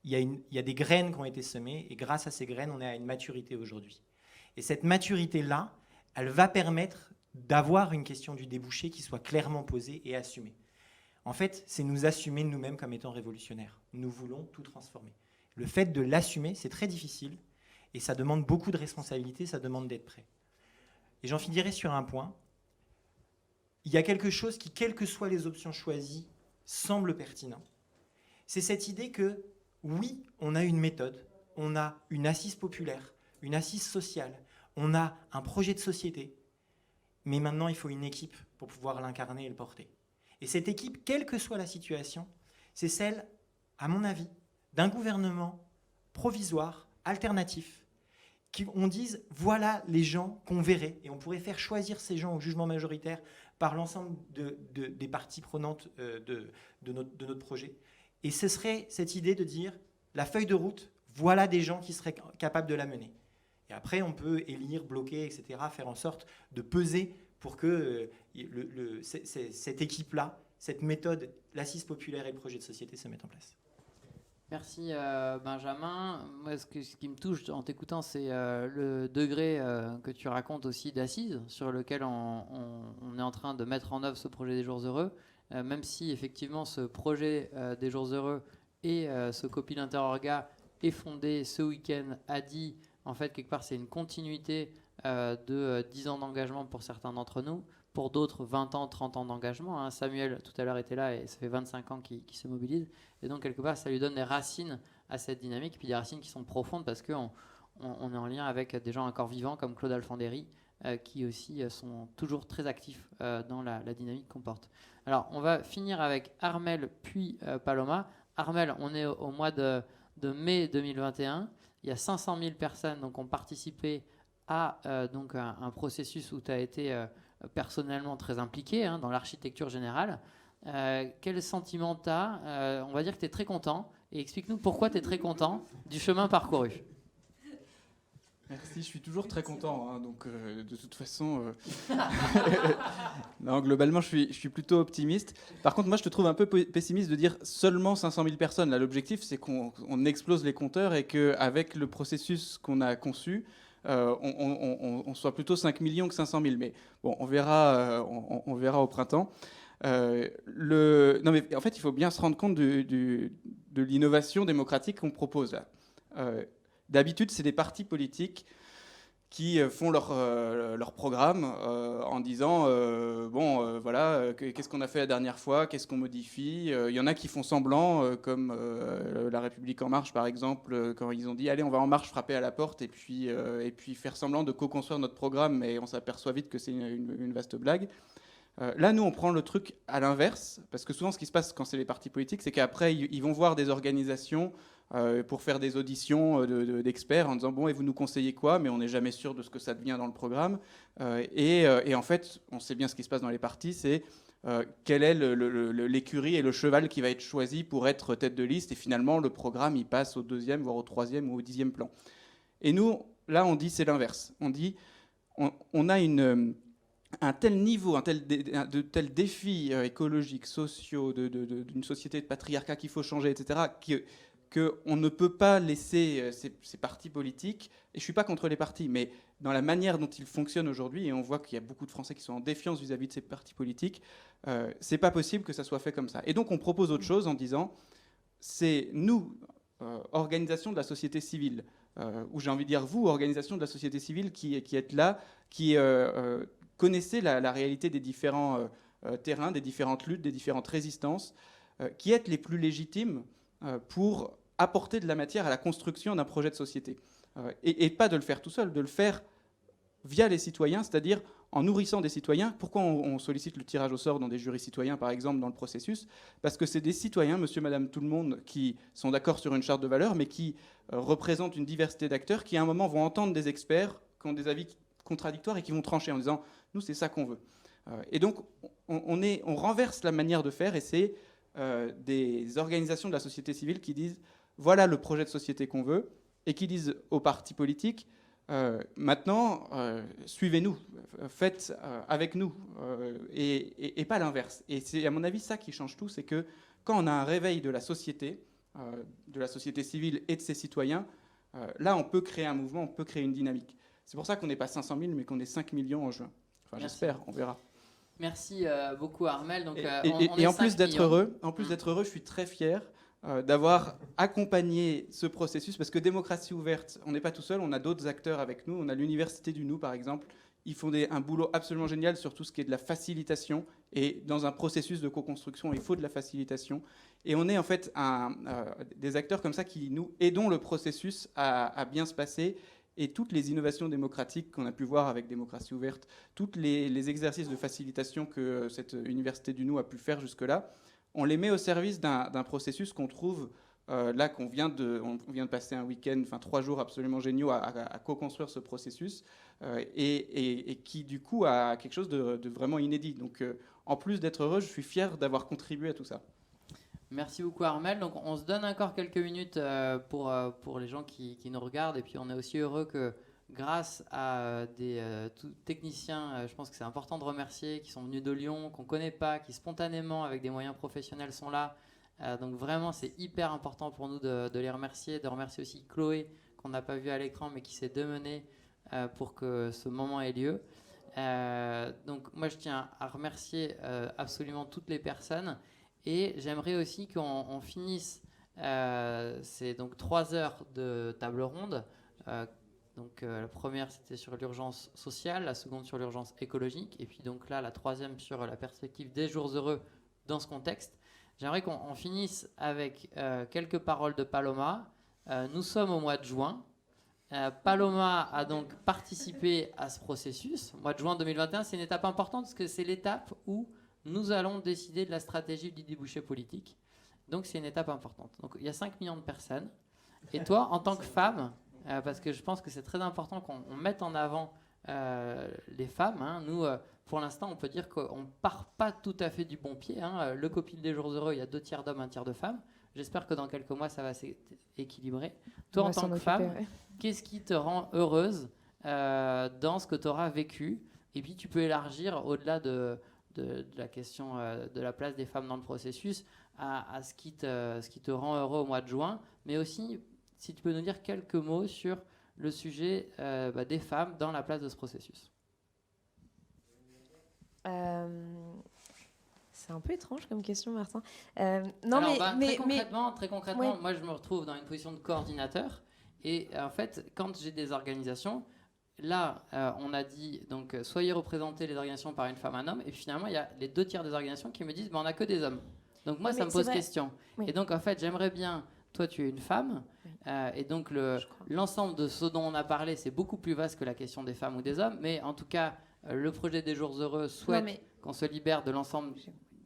il y a des graines qui ont été semées, et grâce à ces graines, on est à une maturité aujourd'hui. Et cette maturité-là, elle va permettre d'avoir une question du débouché qui soit clairement posée et assumée. En fait, c'est nous assumer nous-mêmes comme étant révolutionnaires. Nous voulons tout transformer. Le fait de l'assumer, c'est très difficile, et ça demande beaucoup de responsabilité, ça demande d'être prêt. Et j'en finirai sur un point. Il y a quelque chose qui, quelles que soient les options choisies, semble pertinent. C'est cette idée que, oui, on a une méthode, on a une assise populaire, une assise sociale, on a un projet de société, mais maintenant il faut une équipe pour pouvoir l'incarner et le porter. Et cette équipe, quelle que soit la situation, c'est celle, à mon avis, d'un gouvernement provisoire, alternatif, qu'on dise voilà les gens qu'on verrait, et on pourrait faire choisir ces gens au jugement majoritaire par l'ensemble des parties prenantes de notre projet. Et ce serait cette idée de dire la feuille de route, voilà des gens qui seraient capables de la mener. Et après, on peut élire, bloquer, etc., faire en sorte de peser pour que cette équipe-là, cette méthode, l'assise populaire et le projet de société se mettent en place. Merci Benjamin. Moi, ce qui me touche en t'écoutant, c'est le degré que tu racontes aussi d'assises sur lequel on est en train de mettre en œuvre ce projet des Jours Heureux, même si effectivement ce projet des Jours Heureux et ce copil interorga est fondé ce week-end à Die. En fait, quelque part, c'est une continuité de 10 ans d'engagement pour certains d'entre nous. pour d'autres 20 ans, 30 ans d'engagement. Hein. Samuel, tout à l'heure, était là et ça fait 25 ans qu'il se mobilise. Et donc, quelque part, ça lui donne des racines à cette dynamique, et puis des racines qui sont profondes parce qu'on on est en lien avec des gens encore vivants comme Claude Alfandéry, qui aussi sont toujours très actifs dans la dynamique qu'on porte. Alors, on va finir avec Armel puis Paloma. Armel, on est au mois de mai 2021. Il y a 500 000 personnes donc, qui ont participé à donc un processus où tu as été personnellement très impliqué hein, dans l'architecture générale. Quel sentiment tu as On va dire que tu es très content. Et explique-nous pourquoi tu es très content du chemin parcouru. Merci, je suis toujours très content. Hein, donc, de toute façon, non, globalement, je suis plutôt optimiste. Par contre, moi, je te trouve un peu pessimiste de dire seulement 500 000 personnes. Là, l'objectif, c'est qu'on explose les compteurs et qu'avec le processus qu'on a conçu, on soit plutôt 5 millions que 500 000. Mais bon, on verra au printemps. Non, mais en fait, il faut bien se rendre compte de l'innovation démocratique qu'on propose là. D'habitude, c'est des partis politiques qui font leur programme en disant voilà, qu'est-ce qu'on a fait la dernière fois, qu'est-ce qu'on modifie. Il y en a qui font semblant, comme La République En Marche, par exemple, quand ils ont dit allez, on va en marche frapper à la porte et puis faire semblant de co-construire notre programme, mais on s'aperçoit vite que c'est une vaste blague. Là, nous, on prend le truc à l'inverse, parce que souvent, ce qui se passe quand c'est les partis politiques, c'est qu'après, ils vont voir des organisations pour faire des auditions d'experts en disant bon, et vous nous conseillez quoi, mais on n'est jamais sûr de ce que ça devient dans le programme. Et en fait, on sait bien ce qui se passe dans les partis, c'est quelle est l'écurie et le cheval qui va être choisi pour être tête de liste. Et finalement, le programme, il passe au 2e, voire au 3e ou au 10e plan. Et nous, là, on dit c'est l'inverse. On dit on a un tel niveau, de tels défis écologiques, sociaux, d'une société de patriarcat qu'il faut changer, etc., qu'on ne peut pas laisser ces partis politiques, et je ne suis pas contre les partis, mais dans la manière dont ils fonctionnent aujourd'hui, et on voit qu'il y a beaucoup de Français qui sont en défiance vis-à-vis de ces partis politiques, c'est pas possible que ça soit fait comme ça. Et donc on propose autre chose en disant, c'est nous, organisation de la société civile, ou j'ai envie de dire vous, organisation de la société civile qui êtes là, qui connaissez la réalité des différents terrains, des différentes luttes, des différentes résistances, qui êtes les plus légitimes pour apporter de la matière à la construction d'un projet de société. Et pas de le faire tout seul, de le faire via les citoyens, c'est-à-dire en nourrissant des citoyens. Pourquoi on sollicite le tirage au sort dans des jurys citoyens, par exemple, dans le processus ? Parce que c'est des citoyens, monsieur, madame, tout le monde, qui sont d'accord sur une charte de valeurs, mais qui représentent une diversité d'acteurs, qui à un moment vont entendre des experts qui ont des avis contradictoires et qui vont trancher en disant « nous, c'est ça qu'on veut ». Et donc, on renverse la manière de faire, et c'est des organisations de la société civile qui disent « voilà le projet de société qu'on veut », et qui disent aux partis politiques maintenant, suivez-nous, faites avec nous, et pas l'inverse. Et c'est à mon avis ça qui change tout, c'est que quand on a un réveil de la société civile et de ses citoyens, là on peut créer un mouvement, on peut créer une dynamique. C'est pour ça qu'on n'est pas 500 000, mais qu'on est 5 millions en juin. Enfin, j'espère, on verra. Merci beaucoup Armel. Donc, et en plus d'être heureux, je suis très fier d'avoir accompagné ce processus, parce que Démocratie Ouverte, on n'est pas tout seul, on a d'autres acteurs avec nous. On a l'Université du Nou, par exemple. Ils font un boulot absolument génial sur tout ce qui est de la facilitation. Et dans un processus de co-construction, il faut de la facilitation. Et on est en fait des acteurs comme ça qui nous aidons le processus à bien se passer. Et toutes les innovations démocratiques qu'on a pu voir avec Démocratie Ouverte, tous les exercices de facilitation que cette Université du Nou a pu faire jusque-là, on les met au service d'un processus qu'on trouve là, on vient de passer un week-end, 3 jours absolument géniaux à co-construire ce processus, et qui du coup a quelque chose de vraiment inédit. Donc en plus d'être heureux, je suis fier d'avoir contribué à tout ça. Merci beaucoup Armel. Donc on se donne encore quelques minutes pour les gens qui nous regardent, et puis on est aussi heureux que grâce à des techniciens, je pense que c'est important de remercier, qui sont venus de Lyon, qu'on ne connaît pas, qui spontanément avec des moyens professionnels sont là. Donc vraiment c'est hyper important pour nous de les remercier, de remercier aussi Chloé qu'on n'a pas vu à l'écran mais qui s'est démenée pour que ce moment ait lieu. Donc moi je tiens à remercier absolument toutes les personnes. Et j'aimerais aussi qu'on finisse ces donc 3 heures de table ronde Donc la première, c'était sur l'urgence sociale, la seconde sur l'urgence écologique, et puis donc là, la troisième sur la perspective des jours heureux dans ce contexte. J'aimerais qu'on finisse avec quelques paroles de Paloma. Nous sommes au mois de juin. Paloma a donc participé à ce processus. Le mois de juin 2021, c'est une étape importante parce que c'est l'étape où nous allons décider de la stratégie du débouché politique. Donc c'est une étape importante. Donc il y a 5 millions de personnes. Et toi, en tant que femme, parce que je pense que c'est très important qu'on mette en avant les femmes. Hein. Nous, pour l'instant, on peut dire qu'on ne part pas tout à fait du bon pied. Hein. Le copil des jours heureux, il y a 2 tiers d'hommes, 1 tiers de femmes. J'espère que dans quelques mois, ça va s'équilibrer. Toi, en tant que femme, qu'est-ce qui te rend heureuse dans ce que tu auras vécu? Et puis, tu peux élargir au-delà de la question de la place des femmes dans le processus à ce qui te rend heureux au mois de juin, mais aussi si tu peux nous dire quelques mots sur le sujet des femmes dans la place de ce processus. C'est un peu étrange comme question, Martin. Très concrètement, moi je me retrouve dans une position de coordinateur et en fait, quand j'ai des organisations, là, on a dit donc soyez représentés les organisations par une femme, un homme, et puis finalement il y a les 2 tiers des organisations qui me disent on n'a que des hommes. Donc moi ça me pose question. Oui. Et donc en fait j'aimerais bien, toi tu es une femme, et donc l'ensemble de ce dont on a parlé c'est beaucoup plus vaste que la question des femmes ou des hommes, mais en tout cas le projet des jours heureux souhaite qu'on se libère de l'ensemble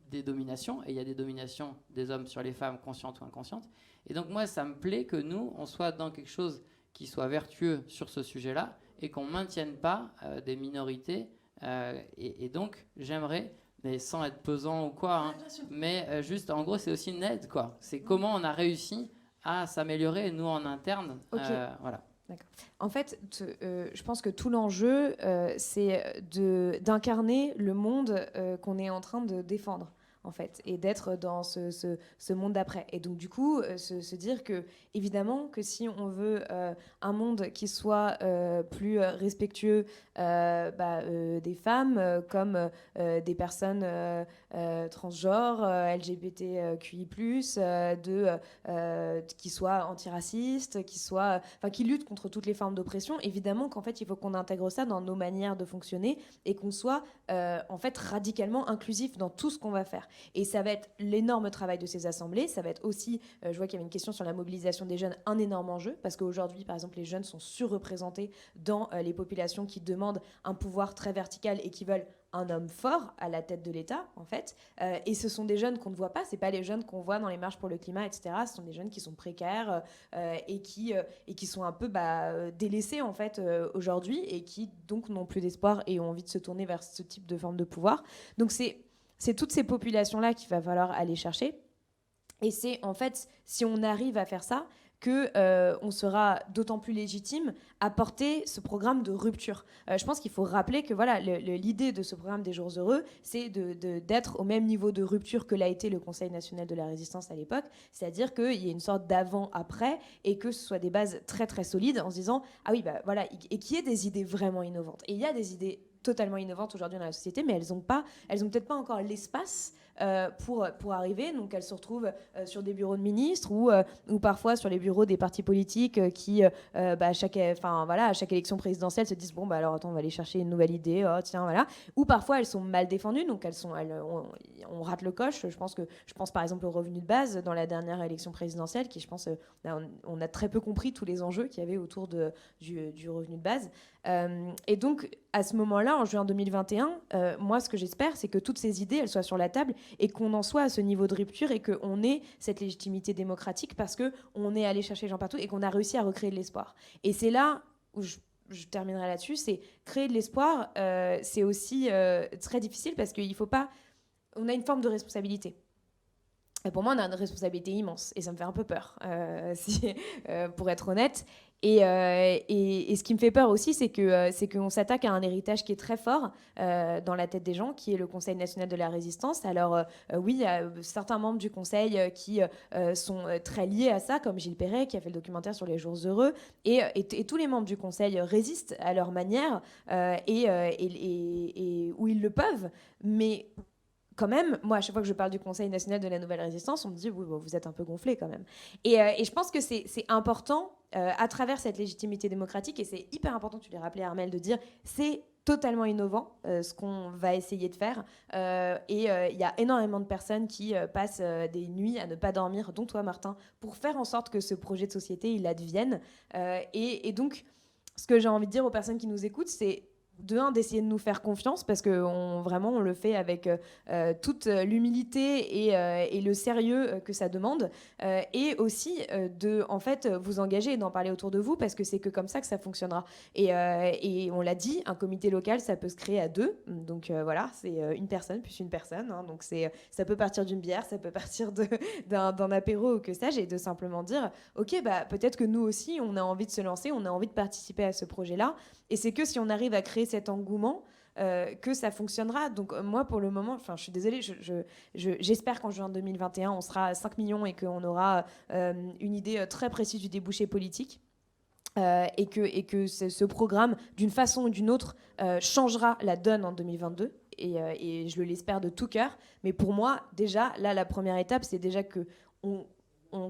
des dominations, et il y a des dominations des hommes sur les femmes conscientes ou inconscientes. Et donc moi ça me plaît que nous on soit dans quelque chose qui soit vertueux sur ce sujet-là et qu'on ne maintienne pas des minorités. Et donc j'aimerais, mais sans être pesant ou quoi, hein, mais juste en gros c'est aussi une aide, quoi. C'est comment on a réussi à s'améliorer nous en interne. Voilà. D'accord. En fait, je pense que tout l'enjeu, c'est d'incarner le monde qu'on est en train de défendre, en fait, et d'être dans ce monde d'après. Et donc, du coup, se dire que, évidemment, que si on veut un monde qui soit plus respectueux des femmes, comme des personnes transgenres, LGBTQI+, qui soient antiracistes, qui luttent contre toutes les formes d'oppression, évidemment qu'en fait, il faut qu'on intègre ça dans nos manières de fonctionner et qu'on soit en fait radicalement inclusif dans tout ce qu'on va faire. Et ça va être l'énorme travail de ces assemblées. Ça va être aussi, je vois qu'il y avait une question sur la mobilisation des jeunes, un énorme enjeu, parce qu'aujourd'hui, par exemple, les jeunes sont surreprésentés dans les populations qui demandent un pouvoir très vertical et qui veulent un homme fort à la tête de l'État, en fait. Et ce sont des jeunes qu'on ne voit pas. Ce n'est pas les jeunes qu'on voit dans les marches pour le climat, etc. Ce sont des jeunes qui sont précaires et qui sont un peu délaissés, en fait, aujourd'hui, et qui, donc, n'ont plus d'espoir et ont envie de se tourner vers ce type de forme de pouvoir. Donc, c'est toutes ces populations-là qu'il va falloir aller chercher. Et c'est, en fait, si on arrive à faire ça, qu'on sera d'autant plus légitime à porter ce programme de rupture. Je pense qu'il faut rappeler que voilà, l'idée de ce programme des jours heureux, c'est d'être au même niveau de rupture que l'a été le Conseil national de la résistance à l'époque, c'est-à-dire qu'il y ait une sorte d'avant-après et que ce soit des bases très très solides en se disant « Ah oui, voilà », et qu'il y ait des idées vraiment innovantes. Et il y a des idées totalement innovantes aujourd'hui dans la société, mais elles n'ont peut-être pas encore l'espace pour arriver. Donc elles se retrouvent sur des bureaux de ministres ou parfois sur les bureaux des partis politiques qui, à chaque élection présidentielle, se disent alors attends, on va aller chercher une nouvelle idée. Oh tiens, voilà. Ou parfois elles sont mal défendues, donc on rate le coche. Je pense par exemple au revenu de base dans la dernière élection présidentielle, qui je pense on a très peu compris tous les enjeux qu'il y avait autour du revenu de base. Et donc à ce moment-là, en juin 2021, moi ce que j'espère, c'est que toutes ces idées elles soient sur la table et qu'on en soit à ce niveau de rupture et qu'on ait cette légitimité démocratique parce qu'on est allé chercher les gens partout et qu'on a réussi à recréer de l'espoir. Et c'est là où je terminerai là-dessus, c'est créer de l'espoir, c'est aussi très difficile parce qu'il faut pas... On a une forme de responsabilité. Et pour moi, on a une responsabilité immense et ça me fait un peu peur, pour être honnête. Et ce qui me fait peur aussi, c'est qu'on s'attaque à un héritage qui est très fort dans la tête des gens, qui est le Conseil national de la résistance. Alors oui, il y a certains membres du Conseil qui sont très liés à ça, comme Gilles Perret, qui a fait le documentaire sur les jours heureux. Et tous les membres du Conseil résistent à leur manière et où ils le peuvent. Mais quand même, moi, à chaque fois que je parle du Conseil national de la Nouvelle Résistance, on me dit, oui, bon, vous êtes un peu gonflé quand même. Et je pense que c'est important, à travers cette légitimité démocratique, et c'est hyper important, tu l'as rappelé, Armel, de dire, c'est totalement innovant, ce qu'on va essayer de faire. Il y a énormément de personnes qui passent des nuits à ne pas dormir, dont toi, Martin, pour faire en sorte que ce projet de société, il advienne. Et donc, ce que j'ai envie de dire aux personnes qui nous écoutent, c'est d'essayer de nous faire confiance parce que vraiment on le fait avec toute l'humilité et le sérieux que ça demande, et aussi de en fait vous engager et d'en parler autour de vous parce que c'est que comme ça que ça fonctionnera, et on l'a dit, un comité local ça peut se créer à 2, donc voilà, c'est une personne plus une personne, hein, donc ça peut partir d'une bière, ça peut partir d'un apéro ou que sais-je, et de simplement dire ok, bah peut-être que nous aussi on a envie de se lancer, on a envie de participer à ce projet-là. Et c'est que si on arrive à créer cet engouement, que ça fonctionnera. Donc moi, pour le moment, je suis désolée, j'espère qu'en juin 2021, on sera à 5 millions et qu'on aura une idée très précise du débouché politique. Et que ce programme, d'une façon ou d'une autre, changera la donne en 2022. Et je l'espère de tout cœur. Mais pour moi, déjà, là, la première étape, c'est déjà qu'on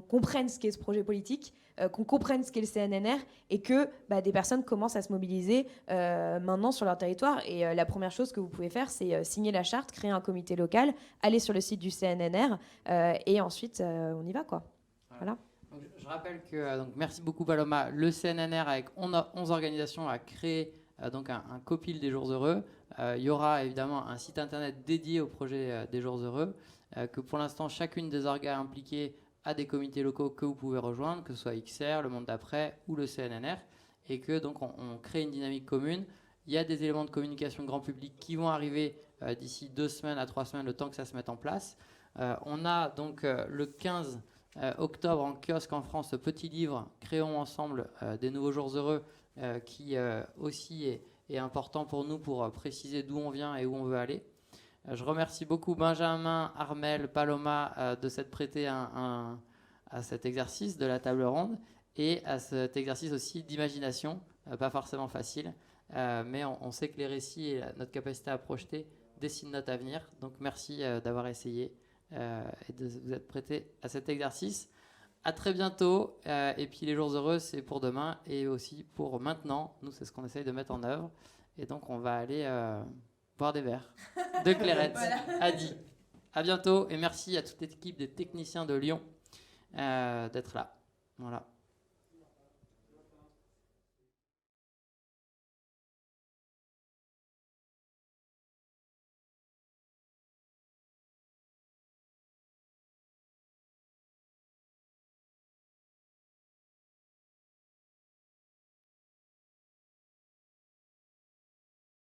comprenne ce qu'est ce projet politique, qu'on comprenne ce qu'est le CNNR, et que des personnes commencent à se mobiliser maintenant sur leur territoire. Et la première chose que vous pouvez faire, c'est signer la charte, créer un comité local, aller sur le site du CNNR, et ensuite on y va, quoi. Voilà. Donc, je rappelle que, donc, merci beaucoup Paloma, le CNNR avec 11 organisations a créé donc un copil des Jours Heureux. Il y aura évidemment un site internet dédié au projet des Jours Heureux, que pour l'instant chacune des orgas impliquées a des comités locaux que vous pouvez rejoindre, que ce soit XR, le Monde d'après ou le CNNR, et que donc on crée une dynamique commune. Il y a des éléments de communication grand public qui vont arriver d'ici 2 semaines à 3 semaines, le temps que ça se mette en place. On a donc le 15 octobre en kiosque en France ce petit livre Créons ensemble des nouveaux jours heureux, qui aussi est important pour nous pour préciser d'où on vient et où on veut aller. Je remercie beaucoup Benjamin, Armel, Paloma de s'être prêtés à cet exercice de la table ronde et à cet exercice aussi d'imagination, pas forcément facile, mais on sait que les récits et notre capacité à projeter dessinent notre avenir. Donc merci d'avoir essayé et de vous être prêtés à cet exercice. À très bientôt. Et puis les jours heureux, c'est pour demain et aussi pour maintenant. Nous, c'est ce qu'on essaye de mettre en œuvre. Et donc, on va aller boire des verres de clairette. Voilà. Adi. À bientôt et merci à toute l'équipe des techniciens de Lyon d'être là. Voilà.